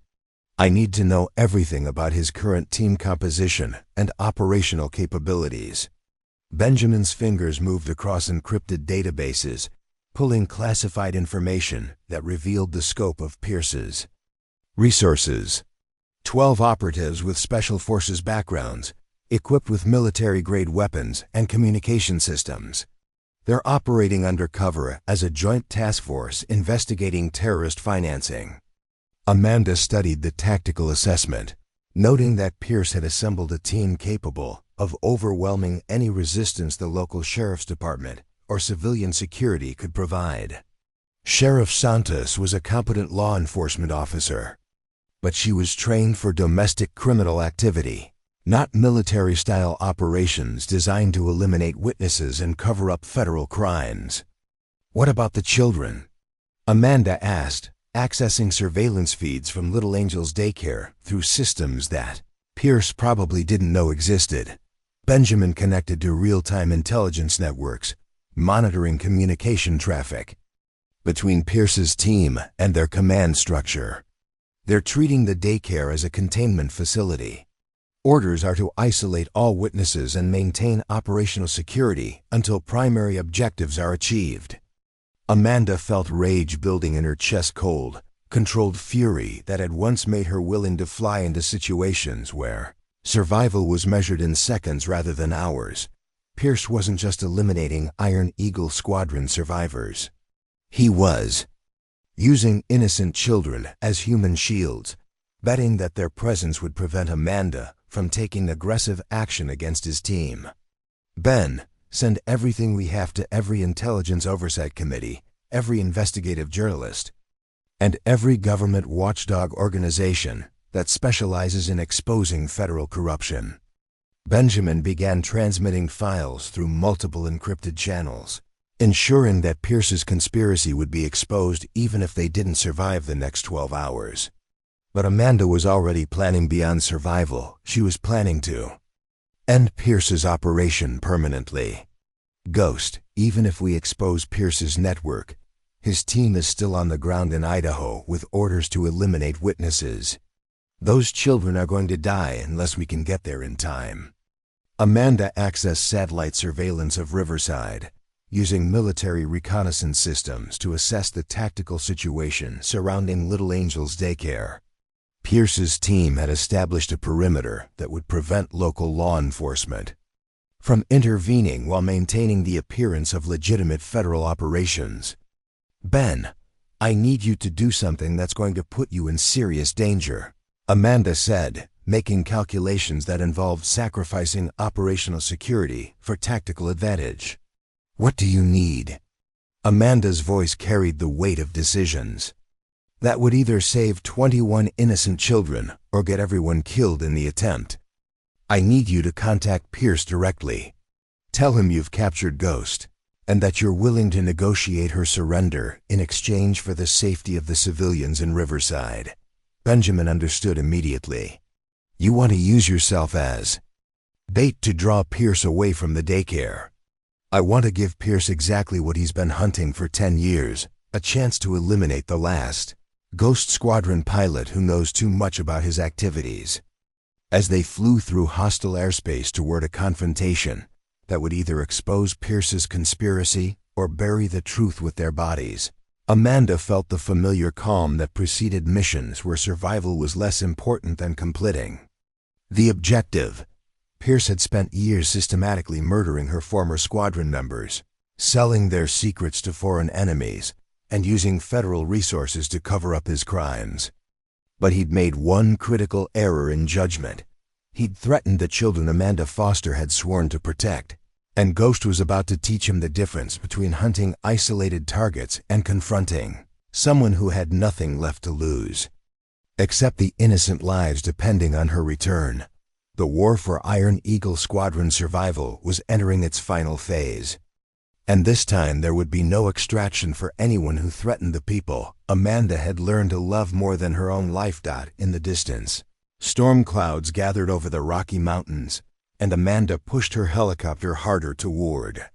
Speaker 1: I need to know everything about his current team composition and operational capabilities. Benjamin's fingers moved across encrypted databases, pulling classified information that revealed the scope of Pierce's resources. 12 operatives with special forces backgrounds, equipped with military-grade weapons and communication systems. They're operating undercover as a joint task force investigating terrorist financing. Amanda studied the tactical assessment, noting that Pierce had assembled a team capable of overwhelming any resistance the local sheriff's department or civilian security could provide. Sheriff Santos was a competent law enforcement officer, but she was trained for domestic criminal activity, not military-style operations designed to eliminate witnesses and cover up federal crimes. What about the children? Amanda asked, accessing surveillance feeds from Little Angels Daycare through systems that Pierce probably didn't know existed. Benjamin connected to real-time intelligence networks, monitoring communication traffic between Pierce's team and their command structure. They're treating the daycare as a containment facility. Orders are to isolate all witnesses and maintain operational security until primary objectives are achieved. Amanda felt rage building in her chest, cold, controlled fury that had once made her willing to fly into situations where survival was measured in seconds rather than hours. Pierce wasn't just eliminating Iron Eagle squadron survivors. He was using innocent children as human shields, betting that their presence would prevent Amanda from taking aggressive action against his team. Ben, send everything we have to every intelligence oversight committee, every investigative journalist, and every government watchdog organization that specializes in exposing federal corruption. Benjamin began transmitting files through multiple encrypted channels, ensuring that Pierce's conspiracy would be exposed even if they didn't survive the next 12 hours. But Amanda was already planning beyond survival. She was planning to end Pierce's operation permanently. Ghost, even if we expose Pierce's network, his team is still on the ground in Idaho with orders to eliminate witnesses. Those children are going to die unless we can get there in time. Amanda accessed satellite surveillance of Riverside, using military reconnaissance systems to assess the tactical situation surrounding Little Angels Daycare. Pierce's team had established a perimeter that would prevent local law enforcement from intervening while maintaining the appearance of legitimate federal operations. Ben, I need you to do something that's going to put you in serious danger, Amanda said, making calculations that involved sacrificing operational security for tactical advantage. What do you need? Amanda's voice carried the weight of decisions that would either save 21 innocent children or get everyone killed in the attempt. I need you to contact Pierce directly. Tell him you've captured Ghost, and that you're willing to negotiate her surrender in exchange for the safety of the civilians in Riverside. Benjamin understood immediately. You want to use yourself as bait to draw Pierce away from the daycare. I want to give Pierce exactly what he's been hunting for 10 years, a chance to eliminate the last Ghost Squadron pilot who knows too much about his activities. As they flew through hostile airspace toward a confrontation that would either expose Pierce's conspiracy or bury the truth with their bodies, Amanda felt the familiar calm that preceded missions where survival was less important than completing the objective. Pierce had spent years systematically murdering her former squadron members, selling their secrets to foreign enemies, and using federal resources to cover up his crimes. But he'd made one critical error in judgment. He'd threatened the children Amanda Foster had sworn to protect, and Ghost was about to teach him the difference between hunting isolated targets and confronting someone who had nothing left to lose, except the innocent lives depending on her return. The war for Iron Eagle Squadron survival was entering its final phase. And this time there would be no extraction for anyone who threatened the people Amanda had learned to love more than her own life. In the distance, storm clouds gathered over the Rocky Mountains, and Amanda pushed her helicopter harder toward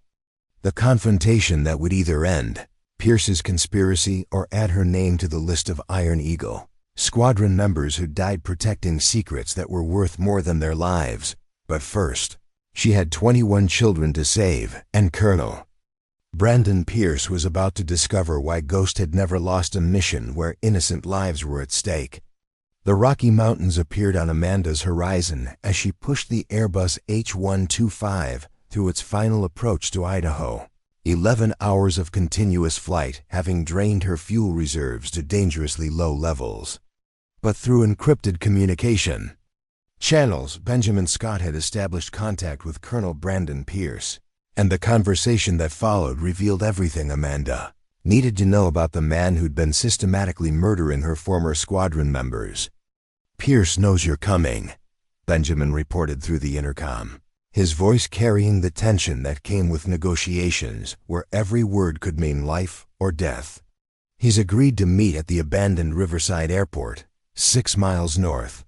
Speaker 1: the confrontation that would either end Pierce's conspiracy or add her name to the list of Iron Eagle Squadron members who died protecting secrets that were worth more than their lives. But first, she had 21 children to save, and Colonel Brandon Pierce was about to discover why Ghost had never lost a mission where innocent lives were at stake. The Rocky Mountains appeared on Amanda's horizon as she pushed the Airbus H-125 through its final approach to Idaho. 11 hours of continuous flight having drained her fuel reserves to dangerously low levels. But through encrypted communication channels, Benjamin Scott had established contact with Colonel Brandon Pierce, and the conversation that followed revealed everything Amanda needed to know about the man who'd been systematically murdering her former squadron members. Pierce knows you're coming, Benjamin reported through the intercom, his voice carrying the tension that came with negotiations where every word could mean life or death. He's agreed to meet at the abandoned Riverside Airport, 6 miles north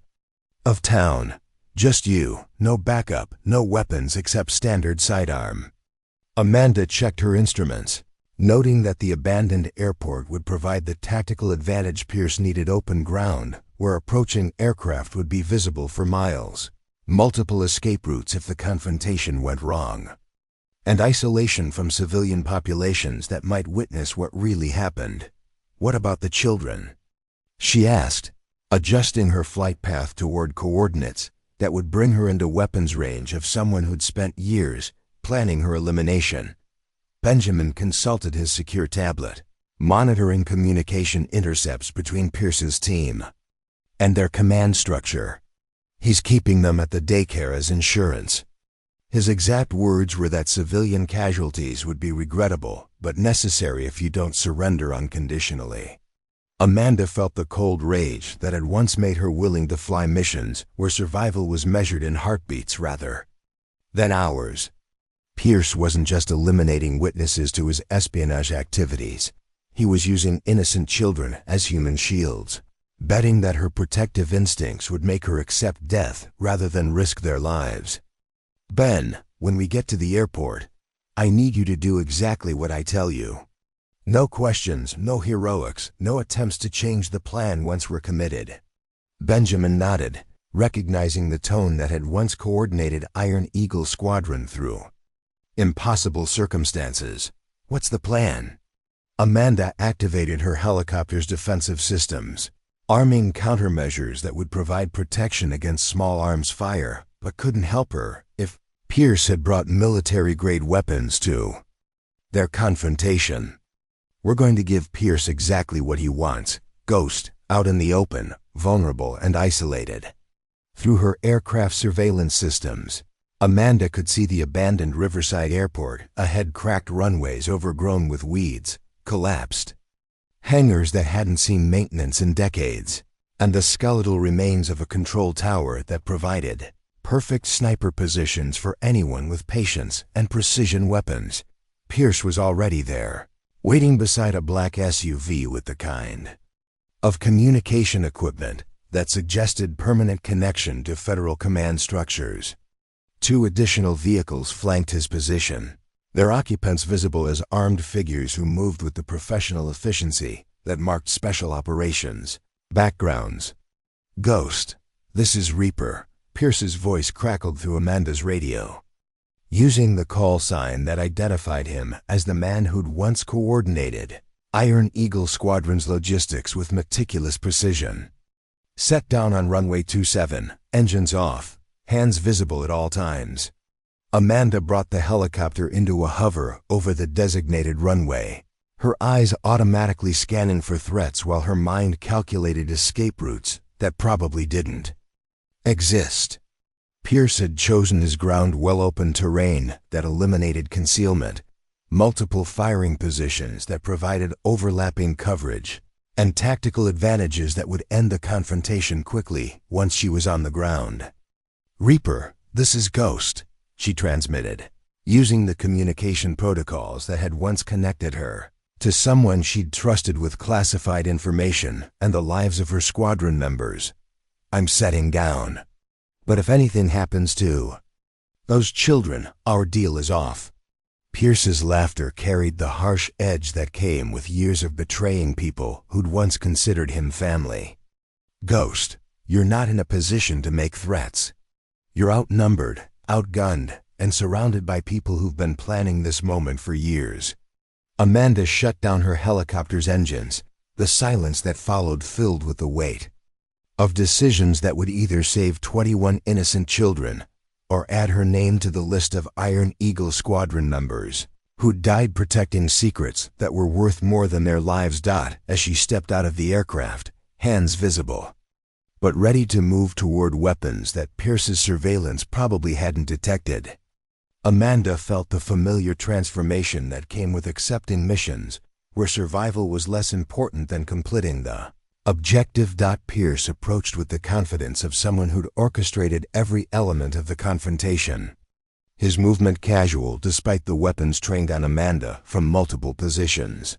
Speaker 1: of town. Just you, no backup, no weapons except standard sidearm. Amanda checked her instruments, noting that the abandoned airport would provide the tactical advantage Pierce needed: open ground where approaching aircraft would be visible for miles, multiple escape routes if the confrontation went wrong, and isolation from civilian populations that might witness what really happened. What about the children? She asked, adjusting her flight path toward coordinates that would bring her into weapons range of someone who'd spent years planning her elimination. Benjamin consulted his secure tablet, monitoring communication intercepts between Pierce's team and their command structure. He's keeping them at the daycare as insurance. His exact words were that civilian casualties would be regrettable but necessary if you don't surrender unconditionally. Amanda felt the cold rage that had once made her willing to fly missions where survival was measured in heartbeats rather than hours. Pierce wasn't just eliminating witnesses to his espionage activities. He was using innocent children as human shields, betting that her protective instincts would make her accept death rather than risk their lives. Ben, when we get to the airport, I need you to do exactly what I tell you. No questions, no heroics, no attempts to change the plan once we're committed. Benjamin nodded, recognizing the tone that had once coordinated Iron Eagle Squadron through impossible circumstances. What's the plan? Amanda activated her helicopter's defensive systems, arming countermeasures that would provide protection against small arms fire, but couldn't help her if Pierce had brought military-grade weapons to their confrontation. We're going to give Pierce exactly what he wants: Ghost, out in the open, vulnerable and isolated. Through her aircraft surveillance systems, Amanda could see the abandoned Riverside Airport ahead: cracked runways overgrown with weeds, collapsed hangars that hadn't seen maintenance in decades, and the skeletal remains of a control tower that provided perfect sniper positions for anyone with patience and precision weapons. Pierce was already there, waiting beside a black SUV with the kind of communication equipment that suggested permanent connection to federal command structures. 2 additional vehicles flanked his position, their occupants visible as armed figures who moved with the professional efficiency that marked special operations. Backgrounds. Ghost. This is Reaper. Pierce's voice crackled through Amanda's radio, using the call sign that identified him as the man who'd once coordinated Iron Eagle Squadron's logistics with meticulous precision. Set down on runway 27, engines off, hands visible at all times. Amanda brought the helicopter into a hover over the designated runway, her eyes automatically scanning for threats while her mind calculated escape routes that probably didn't exist. Pierce had chosen his ground well-open terrain that eliminated concealment, multiple firing positions that provided overlapping coverage, and tactical advantages that would end the confrontation quickly once she was on the ground. "Reaper, this is Ghost," she transmitted, using the communication protocols that had once connected her to someone she'd trusted with classified information and the lives of her squadron members. "I'm setting down. But if anything happens to those children, our deal is off." Pierce's laughter carried the harsh edge that came with years of betraying people who'd once considered him family. "Ghost, you're not in a position to make threats. You're outnumbered, outgunned, and surrounded by people who've been planning this moment for years." Amanda shut down her helicopter's engines, the silence that followed filled with the weight of decisions that would either save 21 innocent children or add her name to the list of Iron Eagle Squadron members who died protecting secrets that were worth more than their lives. As she stepped out of the aircraft, hands visible, but ready to move toward weapons that Pierce's surveillance probably hadn't detected, Amanda felt the familiar transformation that came with accepting missions where survival was less important than completing the objective. Pierce approached with the confidence of someone who'd orchestrated every element of the confrontation, his movement casual despite the weapons trained on Amanda from multiple positions.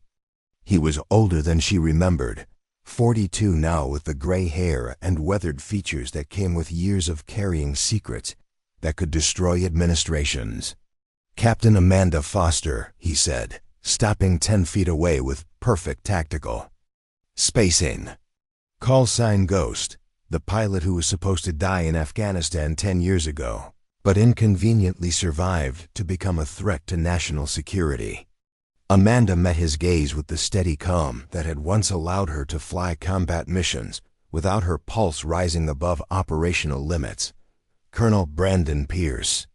Speaker 1: He was older than she remembered, 42 now, with the gray hair and weathered features that came with years of carrying secrets that could destroy administrations. "Captain Amanda Foster," he said, stopping 10 feet away with perfect tactical spacing. "Call sign Ghost, the pilot who was supposed to die in Afghanistan 10 years ago, but inconveniently survived to become a threat to national security." Amanda met his gaze with the steady calm that had once allowed her to fly combat missions without her pulse rising above operational limits. "Colonel Brandon Pierce.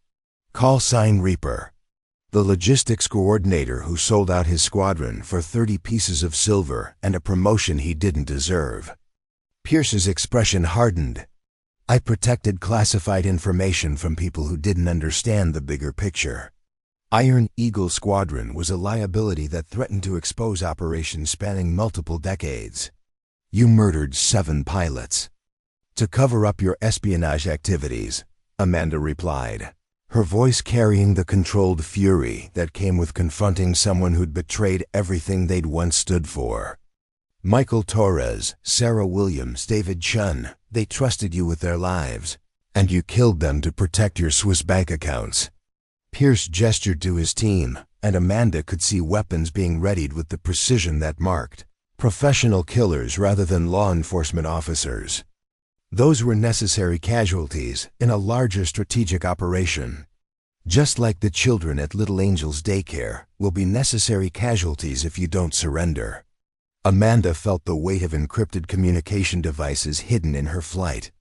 Speaker 1: Call sign Reaper, the logistics coordinator who sold out his squadron for 30 pieces of silver and a promotion he didn't deserve." Pierce's expression hardened. "I protected classified information from people who didn't understand the bigger picture. Iron Eagle Squadron was a liability that threatened to expose operations spanning multiple decades. You murdered 7 pilots to cover up your espionage activities," Amanda replied, her voice carrying the controlled fury that came with confronting someone who'd betrayed everything they'd once stood for. "Michael Torres, Sarah Williams, David Chun, they trusted you with their lives, and you killed them to protect your Swiss bank accounts." Pierce gestured to his team, and Amanda could see weapons being readied with the precision that marked professional killers rather than law enforcement officers. Those were necessary casualties in a larger strategic operation. Just like the children at Little Angels Daycare will be necessary casualties if you don't surrender. Amanda felt the weight of encrypted communication devices hidden in her flight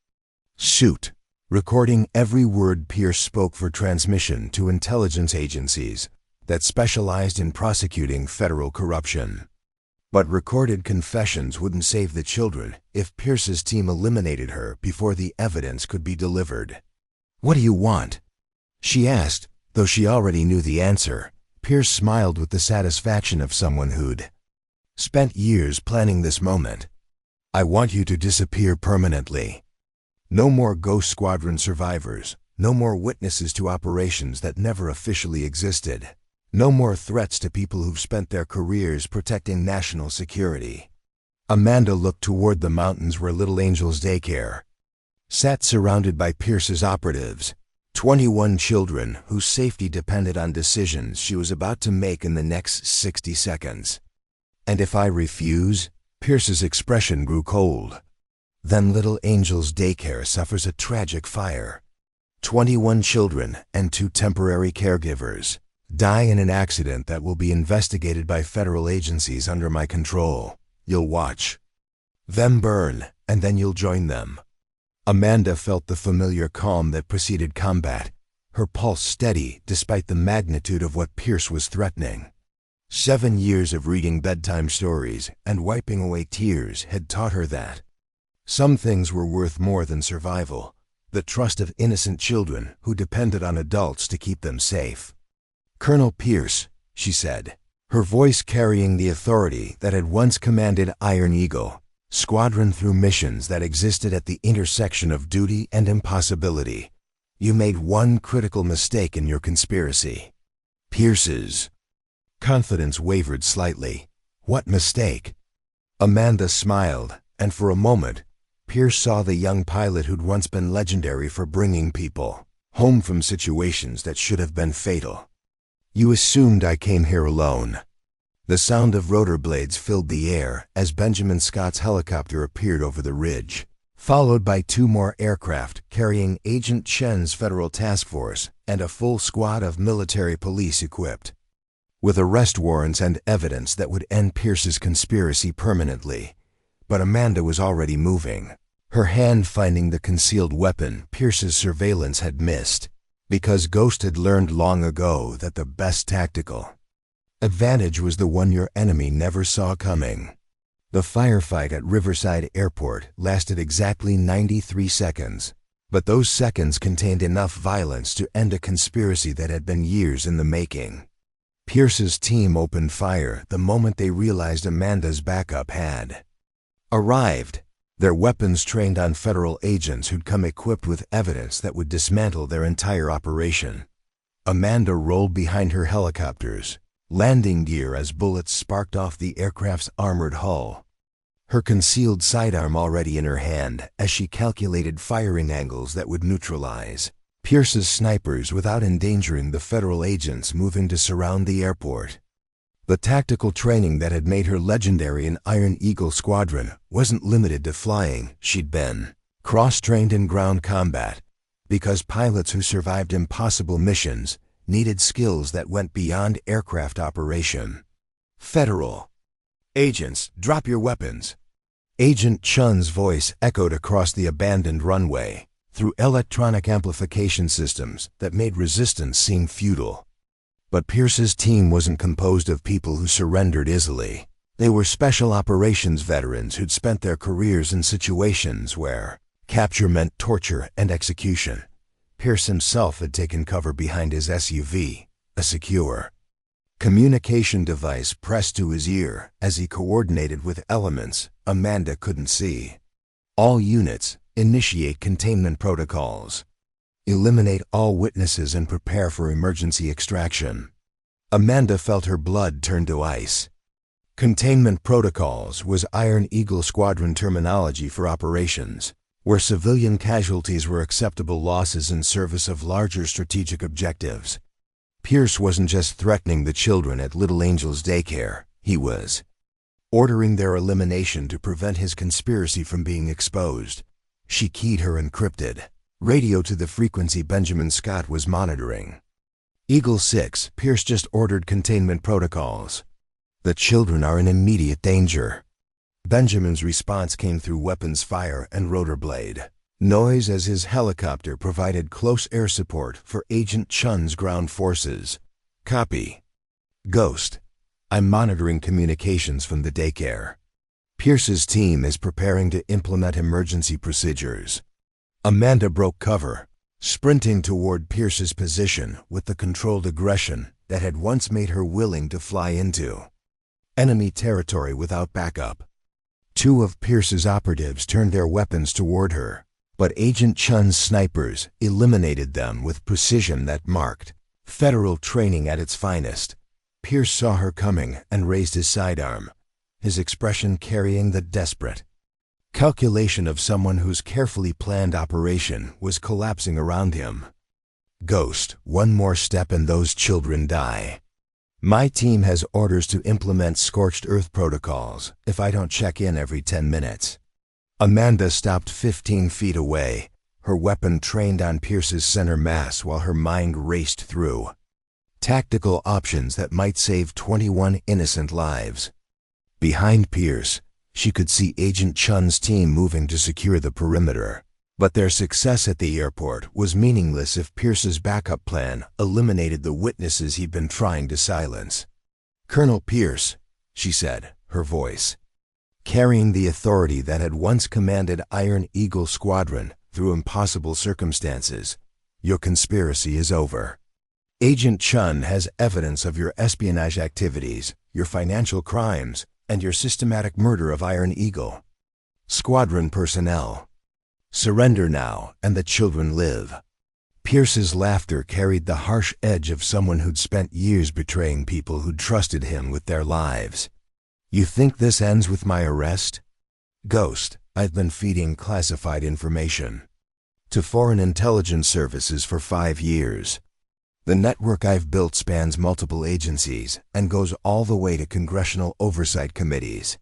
Speaker 1: suit, recording every word Pierce spoke for transmission to intelligence agencies that specialized in prosecuting federal corruption. But recorded confessions wouldn't save the children if Pierce's team eliminated her before the evidence could be delivered. "What do you want?" she asked, though she already knew the answer. Pierce smiled with the satisfaction of someone who'd spent years planning this moment. "I want you to disappear permanently. No more Ghost Squadron survivors, No more witnesses to operations that never officially existed. No more threats to people who've spent their careers protecting national security. Amanda looked toward the mountains where Little Angels Daycare sat, surrounded by Pierce's operatives, 21 children whose safety depended on decisions she was about to make in the next 60 seconds. "And if I refuse?" Pierce's expression grew cold. "Then Little Angels Daycare suffers a tragic fire. 21 children and 2 temporary caregivers die in an accident that will be investigated by federal agencies under my control. You'll watch them burn, and then you'll join them." Amanda felt the familiar calm that preceded combat, her pulse steady despite the magnitude of what Pierce was threatening. 7 years of reading bedtime stories and wiping away tears had taught her that some things were worth more than survival, the trust of innocent children who depended on adults to keep them safe. "Colonel Pierce," she said, her voice carrying the authority that had once commanded Iron Eagle Squadron through missions that existed at the intersection of duty and impossibility. "You made one critical mistake in your conspiracy." Pierce's confidence wavered slightly. "What mistake?" Amanda smiled, and for a moment, Pierce saw the young pilot who'd once been legendary for bringing people home from situations that should have been fatal. "You assumed I came here alone." The sound of rotor blades filled the air as Benjamin Scott's helicopter appeared over the ridge, followed by 2 more aircraft carrying Agent Chen's federal task force and a full squad of military police equipped with arrest warrants and evidence that would end Pierce's conspiracy permanently. But Amanda was already moving, her hand finding the concealed weapon Pierce's surveillance had missed, because Ghost had learned long ago that the best tactical advantage was the one your enemy never saw coming. The firefight at Riverside Airport lasted exactly 93 seconds, but those seconds contained enough violence to end a conspiracy that had been years in the making. Pierce's team opened fire the moment they realized Amanda's backup had arrived, their weapons trained on federal agents who'd come equipped with evidence that would dismantle their entire operation. Amanda rolled behind her helicopter's landing gear as bullets sparked off the aircraft's armored hull, her concealed sidearm already in her hand as she calculated firing angles that would neutralize Pierce's snipers without endangering the federal agents moving to surround the airport. The tactical training that had made her legendary in Iron Eagle Squadron wasn't limited to flying. She'd been cross-trained in ground combat, because pilots who survived impossible missions needed skills that went beyond aircraft operation. "Federal agents, drop your weapons." Agent Chun's voice echoed across the abandoned runway through electronic amplification systems that made resistance seem futile. But Pierce's team wasn't composed of people who surrendered easily. They were special operations veterans who'd spent their careers in situations where capture meant torture and execution. Pierce himself had taken cover behind his SUV, a secure communication device pressed to his ear as he coordinated with elements Amanda couldn't see. "All units, initiate containment protocols. Eliminate all witnesses and prepare for emergency extraction." Amanda felt her blood turn to ice. Containment protocols was Iron Eagle Squadron terminology for operations, where civilian casualties were acceptable losses in service of larger strategic objectives. Pierce wasn't just threatening the children at Little Angels Daycare, he was ordering their elimination to prevent his conspiracy from being exposed. She keyed her encrypted radio to the frequency Benjamin Scott was monitoring. "Eagle 6, Pierce just ordered containment protocols. The children are in immediate danger." Benjamin's response came through weapons fire and rotor blade noise as his helicopter provided close air support for Agent Chun's ground forces. "Copy. Ghost, I'm monitoring communications from the daycare. Pierce's team is preparing to implement emergency procedures." Amanda broke cover, sprinting toward Pierce's position with the controlled aggression that had once made her willing to fly into enemy territory without backup. 2 of Pierce's operatives turned their weapons toward her, But Agent Chun's snipers eliminated them with precision that marked federal training at its finest. Pierce saw her coming and raised his sidearm, his expression carrying the desperate calculation of someone whose carefully planned operation was collapsing around him. Ghost, one more step and those children die. My team has orders to implement scorched earth protocols if I don't check in every 10 minutes. Amanda stopped 15 feet away, her weapon trained on Pierce's center mass while her mind raced through tactical options that might save 21 innocent lives. Behind Pierce, she could see Agent Chun's team moving to secure the perimeter. But their success at the airport was meaningless if Pierce's backup plan eliminated the witnesses he'd been trying to silence. "Colonel Pierce," she said, her voice carrying the authority that had once commanded Iron Eagle Squadron through impossible circumstances, "your conspiracy is over. Agent Chun has evidence of your espionage activities, your financial crimes, and your systematic murder of Iron Eagle Squadron personnel. Surrender now, and the children live." Pierce's laughter carried the harsh edge of someone who'd spent years betraying people who'd trusted him with their lives. "You think this ends with my arrest? Ghost, I've been feeding classified information to foreign intelligence services for 5 years. The network I've built spans multiple agencies and goes all the way to congressional oversight committees."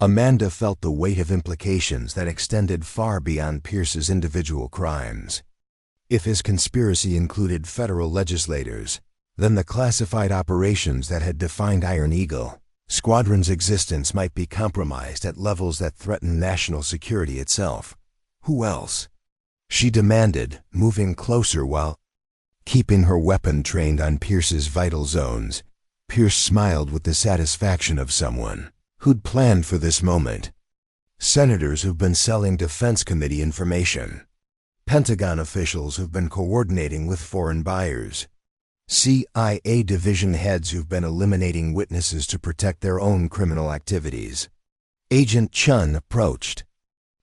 Speaker 1: Amanda felt the weight of implications that extended far beyond Pierce's individual crimes. If his conspiracy included federal legislators, then the classified operations that had defined Iron Eagle Squadron's existence might be compromised at levels that threatened national security itself. Who else? She demanded, moving closer while keeping her weapon trained on Pierce's vital zones. Pierce smiled with the satisfaction of someone who'd planned for this moment. "Senators who've been selling Defense Committee information. Pentagon officials who've been coordinating with foreign buyers. CIA division heads who've been eliminating witnesses to protect their own criminal activities." Agent Chun approached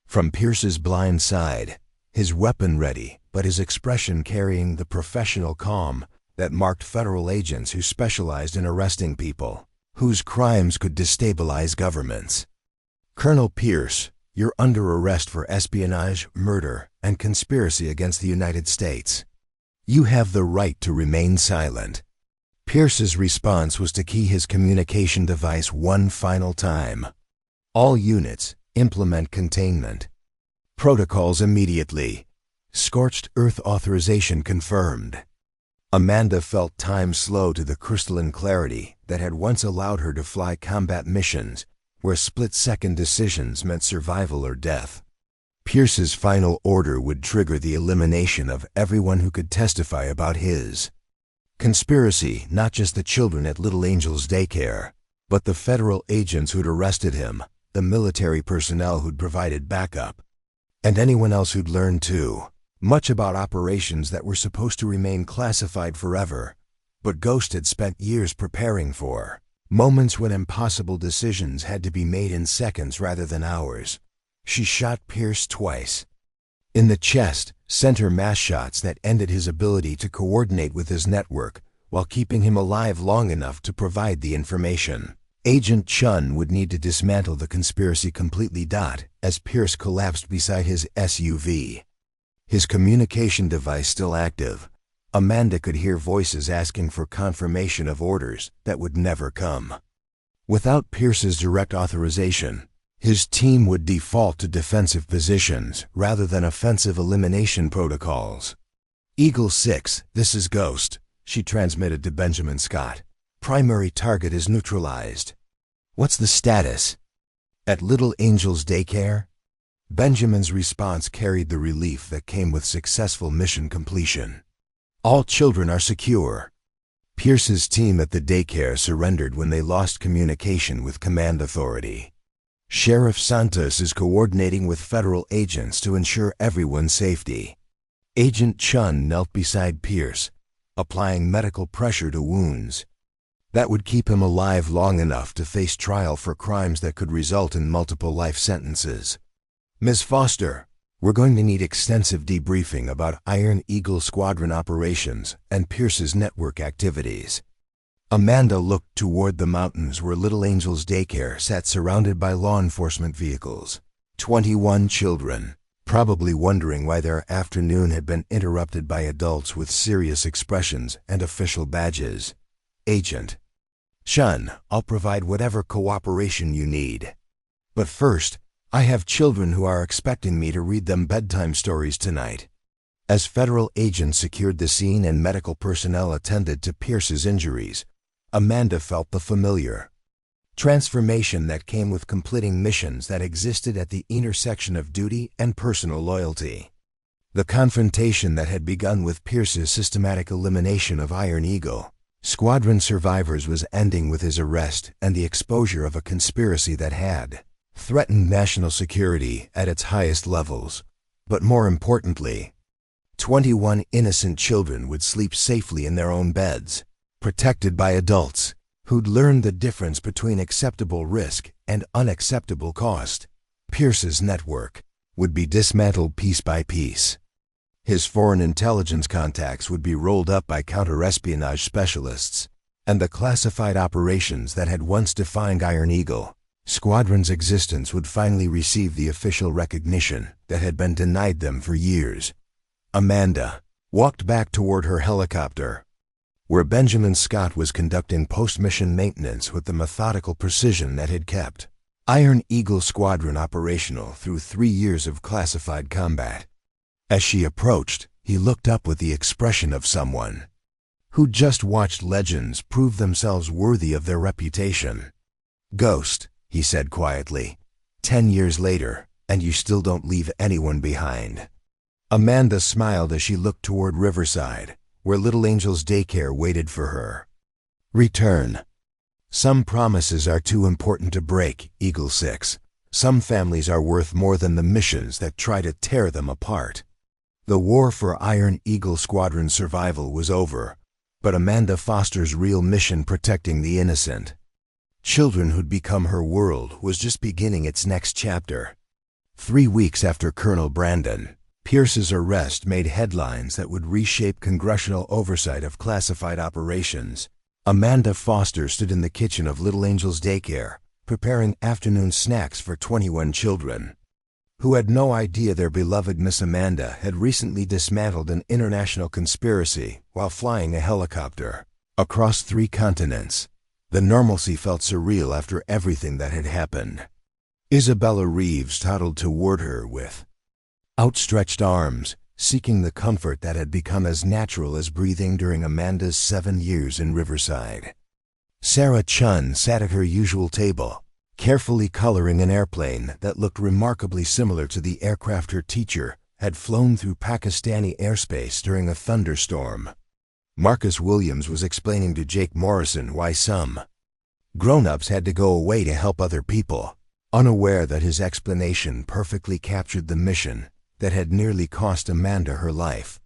Speaker 1: from Pierce's blind side, his weapon ready, but his expression carrying the professional calm that marked federal agents who specialized in arresting people whose crimes could destabilize governments. "Colonel Pierce, you're under arrest for espionage, murder, and conspiracy against the United States. You have the right to remain silent." Pierce's response was to key his communication device one final time. "All units, implement containment protocols immediately. Scorched earth authorization confirmed." Amanda felt time slow to the crystalline clarity that had once allowed her to fly combat missions where split-second decisions meant survival or death. Pierce's final order would trigger the elimination of everyone who could testify about his conspiracy, not just the children at Little Angels Daycare, but the federal agents who'd arrested him, the military personnel who'd provided backup, and anyone else who'd learned too much about operations that were supposed to remain classified forever, but Ghost had spent years preparing for. Moments when impossible decisions had to be made in seconds rather than hours. She shot Pierce twice. In the chest, center mass shots that ended his ability to coordinate with his network while keeping him alive long enough to provide the information. Agent Chun would need to dismantle the conspiracy completely. As Pierce collapsed beside his SUV, his communication device still active, Amanda could hear voices asking for confirmation of orders that would never come. Without Pierce's direct authorization, his team would default to defensive positions rather than offensive elimination protocols. "Eagle 6, this is Ghost," she transmitted to Benjamin Scott. "Primary target is neutralized. What's the status? At Little Angels Daycare?" Benjamin's response carried the relief that came with successful mission completion. "All children are secure." Pierce's team at the daycare surrendered when they lost communication with command authority. "Sheriff Santos is coordinating with federal agents to ensure everyone's safety." Agent Chun knelt beside Pierce, applying medical pressure to wounds that would keep him alive long enough to face trial for crimes that could result in multiple life sentences. "Ms. Foster, We're going to need extensive debriefing about Iron Eagle squadron operations and Pierce's network activities. Amanda looked toward the mountains where Little Angels Daycare sat surrounded by law enforcement vehicles. 21 children, probably wondering why their afternoon had been interrupted by adults with serious expressions and official badges. Agent Shun, I'll provide whatever cooperation you need. But first, I have children who are expecting me to read them bedtime stories tonight. As federal agents secured the scene and medical personnel attended to Pierce's injuries, Amanda felt the familiar transformation that came with completing missions that existed at the intersection of duty and personal loyalty. The confrontation that had begun with Pierce's systematic elimination of Iron Eagle squadron survivors was ending with his arrest and the exposure of a conspiracy that had threatened national security at its highest levels. But more importantly, 21 innocent children would sleep safely in their own beds, protected by adults who'd learned the difference between acceptable risk and unacceptable cost. Pierce's network would be dismantled piece by piece. His foreign intelligence contacts would be rolled up by counter-espionage specialists, and the classified operations that had once defined Iron Eagle Squadron's existence would finally receive the official recognition that had been denied them for years. Amanda walked back toward her helicopter, where Benjamin Scott was conducting post-mission maintenance with the methodical precision that had kept Iron Eagle Squadron operational through 3 years of classified combat. As she approached, he looked up with the expression of someone who just watched legends prove themselves worthy of their reputation. "Ghost," he said quietly, 10 years later, and you still don't leave anyone behind. Amanda smiled as she looked toward Riverside, where Little Angels Daycare waited for her. Return. Some promises are too important to break, Eagle 6. Some families are worth more than the missions that try to tear them apart. The war for Iron Eagle Squadron survival was over, but Amanda Foster's real mission protecting the innocent children who'd become her world was just beginning its next chapter. 3 weeks after Colonel Brandon Pierce's arrest made headlines that would reshape congressional oversight of classified operations, Amanda Foster stood in the kitchen of Little Angels Daycare, preparing afternoon snacks for 21 children, who had no idea their beloved Miss Amanda had recently dismantled an international conspiracy while flying a helicopter across 3 continents. The normalcy felt surreal after everything that had happened. Isabella Reeves toddled toward her with outstretched arms, seeking the comfort that had become as natural as breathing during Amanda's 7 years in Riverside. Sarah Chun sat at her usual table, carefully coloring an airplane that looked remarkably similar to the aircraft her teacher had flown through Pakistani airspace during a thunderstorm. Marcus Williams was explaining to Jake Morrison why some grown-ups had to go away to help other people, unaware that his explanation perfectly captured the mission that had nearly cost Amanda her life.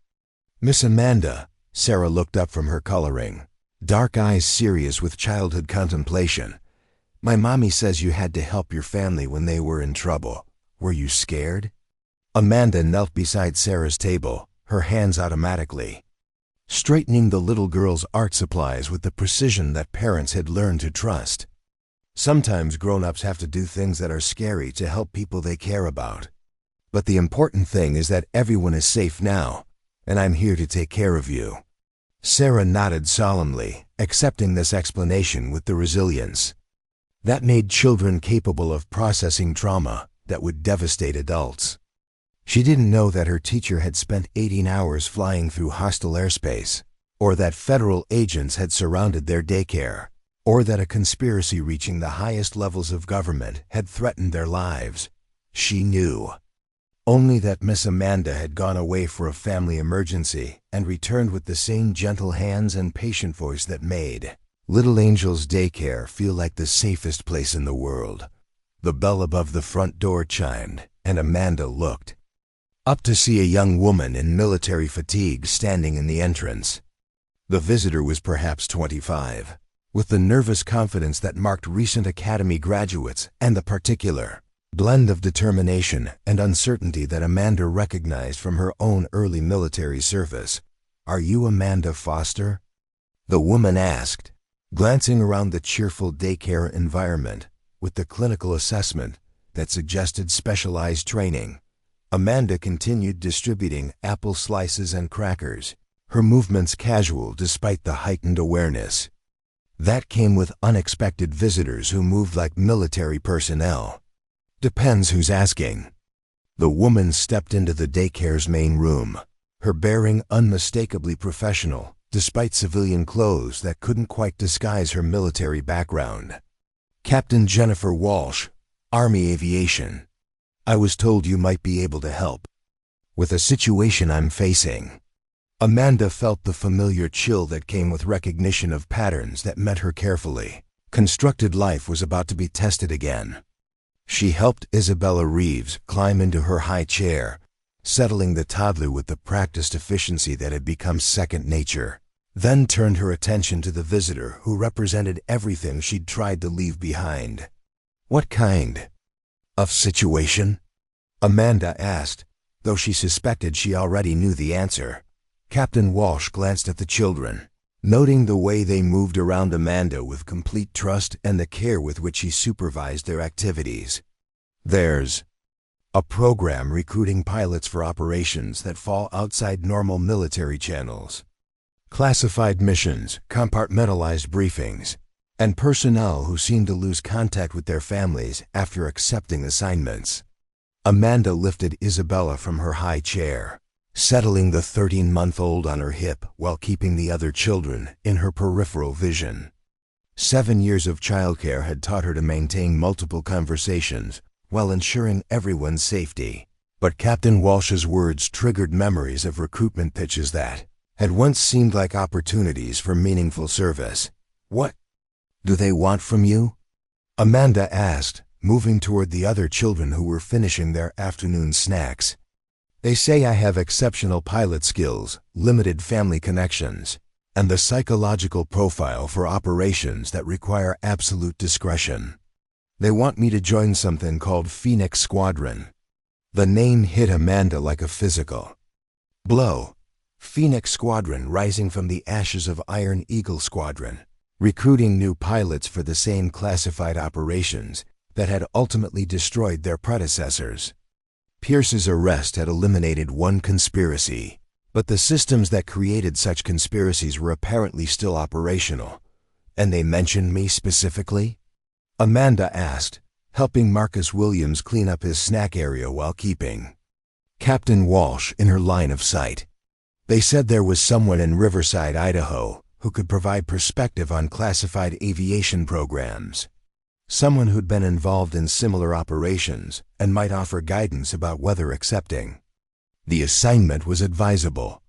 Speaker 1: Miss Amanda, Sarah looked up from her coloring, dark eyes serious with childhood contemplation. My mommy says you had to help your family when they were in trouble. Were you scared? Amanda knelt beside Sarah's table, her hands automatically straightening the little girl's art supplies with the precision that parents had learned to trust. Sometimes grown-ups have to do things that are scary to help people they care about. But the important thing is that everyone is safe now, and I'm here to take care of you. Sarah nodded solemnly, accepting this explanation with the resilience that made children capable of processing trauma that would devastate adults. She didn't know that her teacher had spent 18 hours flying through hostile airspace, or that federal agents had surrounded their daycare, or that a conspiracy reaching the highest levels of government had threatened their lives. She knew only that Miss Amanda had gone away for a family emergency and returned with the same gentle hands and patient voice that made Little Angels Daycare feel like the safest place in the world. The bell above the front door chimed, and Amanda looked up to see a young woman in military fatigue standing in the entrance. The visitor was perhaps 25, with the nervous confidence that marked recent academy graduates and the particular blend of determination and uncertainty that Amanda recognized from her own early military service. "Are you Amanda Foster?" the woman asked, glancing around the cheerful daycare environment with the clinical assessment that suggested specialized training. Amanda continued distributing apple slices and crackers, her movements casual despite the heightened awareness that came with unexpected visitors who moved like military personnel. "Depends who's asking." The woman stepped into the daycare's main room, her bearing unmistakably professional, despite civilian clothes that couldn't quite disguise her military background. "Captain Jennifer Walsh, Army Aviation. I was told you might be able to help with a situation I'm facing." Amanda felt the familiar chill that came with recognition of patterns that met her carefully. Constructed life was about to be tested again. She helped Isabella Reeves climb into her high chair, settling the toddler with the practiced efficiency that had become second nature, then turned her attention to the visitor who represented everything she'd tried to leave behind. "What kind of situation?" Amanda asked, though she suspected she already knew the answer. Captain Walsh glanced at the children, noting the way they moved around Amanda with complete trust and the care with which he supervised their activities. "There's a program recruiting pilots for operations that fall outside normal military channels. Classified missions, compartmentalized briefings, and personnel who seem to lose contact with their families after accepting assignments." Amanda lifted Isabella from her high chair, settling the 13-month-old on her hip while keeping the other children in her peripheral vision. 7 years of childcare had taught her to maintain multiple conversations while ensuring everyone's safety. But Captain Walsh's words triggered memories of recruitment pitches that had once seemed like opportunities for meaningful service. "What do they want from you?" Amanda asked, moving toward the other children who were finishing their afternoon snacks. "They say I have exceptional pilot skills, limited family connections, and the psychological profile for operations that require absolute discretion. They want me to join something called Phoenix Squadron." The name hit Amanda like a physical blow. Phoenix Squadron, rising from the ashes of Iron Eagle Squadron, recruiting new pilots for the same classified operations that had ultimately destroyed their predecessors. Pierce's arrest had eliminated one conspiracy, but the systems that created such conspiracies were apparently still operational. "And they mentioned me specifically?" Amanda asked, helping Marcus Williams clean up his snack area while keeping Captain Walsh in her line of sight. "They said there was someone in Riverside, Idaho, who could provide perspective on classified aviation programs. Someone who'd been involved in similar operations and might offer guidance about whether accepting the assignment was advisable."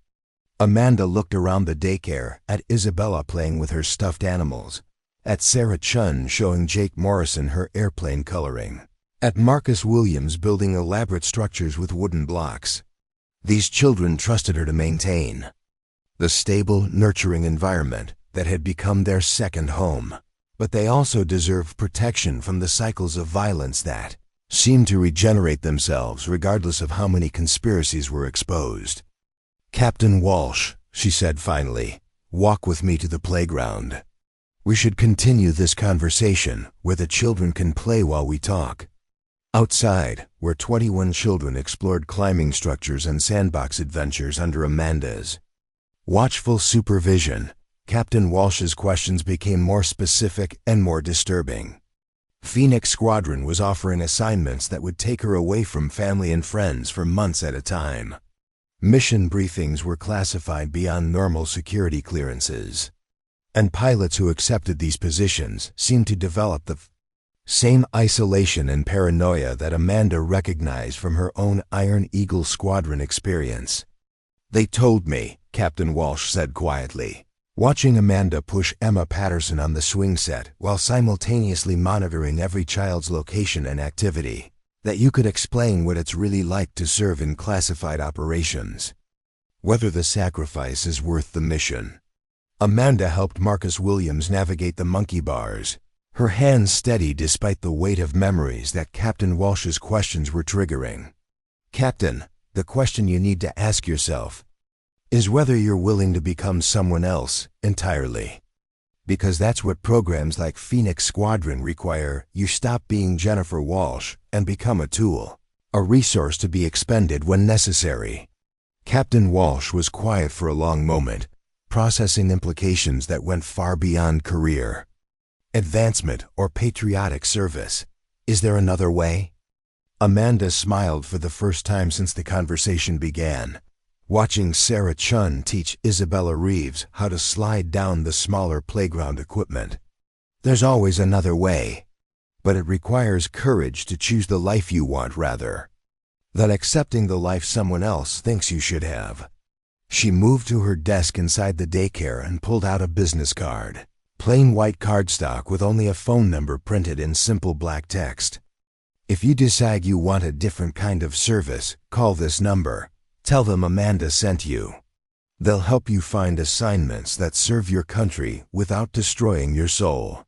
Speaker 1: Amanda looked around the daycare at Isabella playing with her stuffed animals, at Sarah Chun showing Jake Morrison her airplane coloring, at Marcus Williams building elaborate structures with wooden blocks. These children trusted her to maintain the stable, nurturing environment that had become their second home. But they also deserved protection from the cycles of violence that seemed to regenerate themselves regardless of how many conspiracies were exposed. "Captain Walsh," she said finally, "walk with me to the playground. We should continue this conversation where the children can play while we talk." Outside, where 21 children explored climbing structures and sandbox adventures under Amanda's watchful supervision, Captain Walsh's questions became more specific and more disturbing. Phoenix Squadron was offering assignments that would take her away from family and friends for months at a time. Mission briefings were classified beyond normal security clearances, and pilots who accepted these positions seemed to develop the same isolation and paranoia that Amanda recognized from her own Iron Eagle Squadron experience. "They told me," Captain Walsh said quietly, watching Amanda push Emma Patterson on the swing set while simultaneously monitoring every child's location and activity, "that you could explain what it's really like to serve in classified operations. Whether the sacrifice is worth the mission." Amanda helped Marcus Williams navigate the monkey bars, her hands steady despite the weight of memories that Captain Walsh's questions were triggering. Captain, the question you need to ask yourself is whether you're willing to become someone else entirely. Because that's what programs like Phoenix Squadron require. You stop being Jennifer Walsh and become a tool, a resource to be expended when necessary. Captain Walsh was quiet for a long moment, processing implications that went far beyond career, advancement, or patriotic service. Is there another way? Amanda smiled for the first time since the conversation began, watching Sarah Chun teach Isabella Reeves how to slide down the smaller playground equipment. There's always another way, but it requires courage to choose the life you want rather than accepting the life someone else thinks you should have. She moved to her desk inside the daycare and pulled out a business card, plain white cardstock with only a phone number printed in simple black text. If you decide you want a different kind of service, call this number. Tell them Amanda sent you. They'll help you find assignments that serve your country without destroying your soul.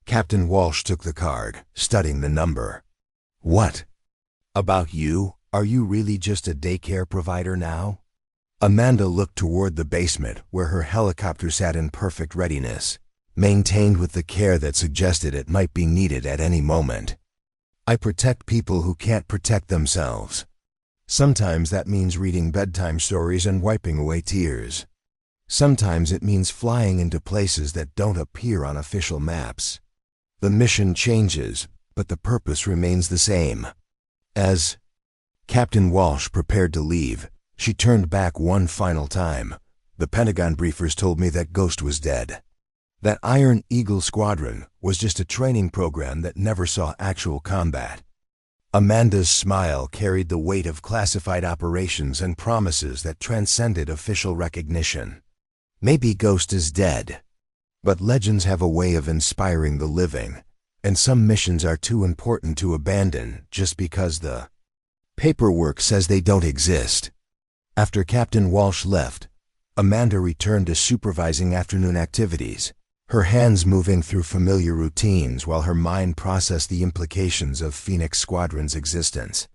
Speaker 1: Captain Walsh took the card, studying the number. What about you? Are you really just a daycare provider now? Amanda looked toward the basement where her helicopter sat in perfect readiness, maintained with the care that suggested it might be needed at any moment. I protect people who can't protect themselves. Sometimes that means reading bedtime stories and wiping away tears. Sometimes it means flying into places that don't appear on official maps. The mission changes, but the purpose remains the same. As Captain Walsh prepared to leave, she turned back one final time. The Pentagon briefers told me that Ghost was dead. That Iron Eagle Squadron was just a training program that never saw actual combat. Amanda's smile carried the weight of classified operations and promises that transcended official recognition. Maybe Ghost is dead, but legends have a way of inspiring the living, and some missions are too important to abandon just because the paperwork says they don't exist. After Captain Walsh left, Amanda returned to supervising afternoon activities, her hands moving through familiar routines while her mind processed the implications of Phoenix Squadron's existence.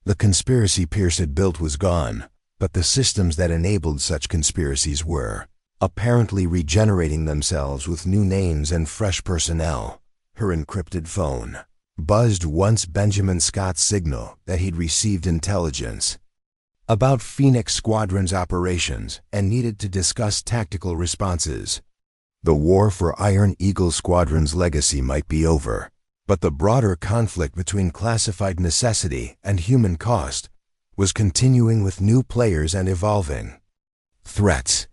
Speaker 1: The conspiracy Pierce had built was gone, but the systems that enabled such conspiracies were apparently regenerating themselves with new names and fresh personnel. Her encrypted phone buzzed once Benjamin Scott's signal that he'd received intelligence about Phoenix Squadron's operations and needed to discuss tactical responses. The war for Iron Eagle Squadron's legacy might be over, but the broader conflict between classified necessity and human cost was continuing with new players and evolving threats.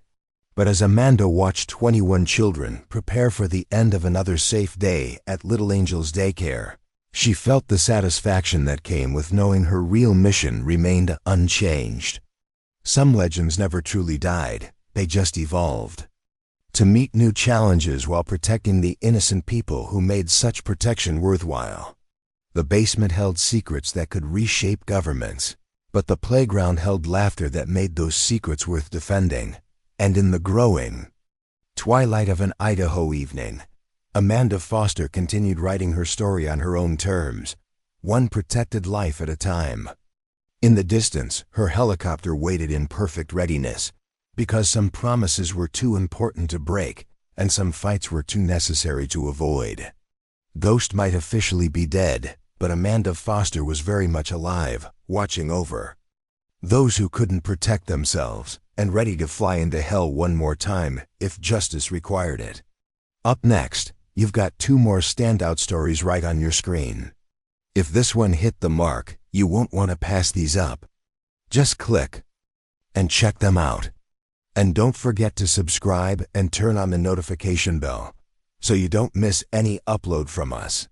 Speaker 1: But as Amanda watched 21 children prepare for the end of another safe day at Little Angels Daycare, she felt the satisfaction that came with knowing her real mission remained unchanged. Some legends never truly died, they just evolved to meet new challenges while protecting the innocent people who made such protection worthwhile. The basement held secrets that could reshape governments, but the playground held laughter that made those secrets worth defending. And in the growing twilight of an Idaho evening, Amanda Foster continued writing her story on her own terms, one protected life at a time. In the distance, her helicopter waited in perfect readiness, because some promises were too important to break and some fights were too necessary to avoid. Ghost might officially be dead, but Amanda Foster was very much alive, watching over those who couldn't protect themselves and ready to fly into hell one more time if justice required it. Up next, you've got 2 more standout stories right on your screen. If this one hit the mark, you won't want to pass these up. Just click and check them out. And don't forget to subscribe and turn on the notification bell so you don't miss any upload from us.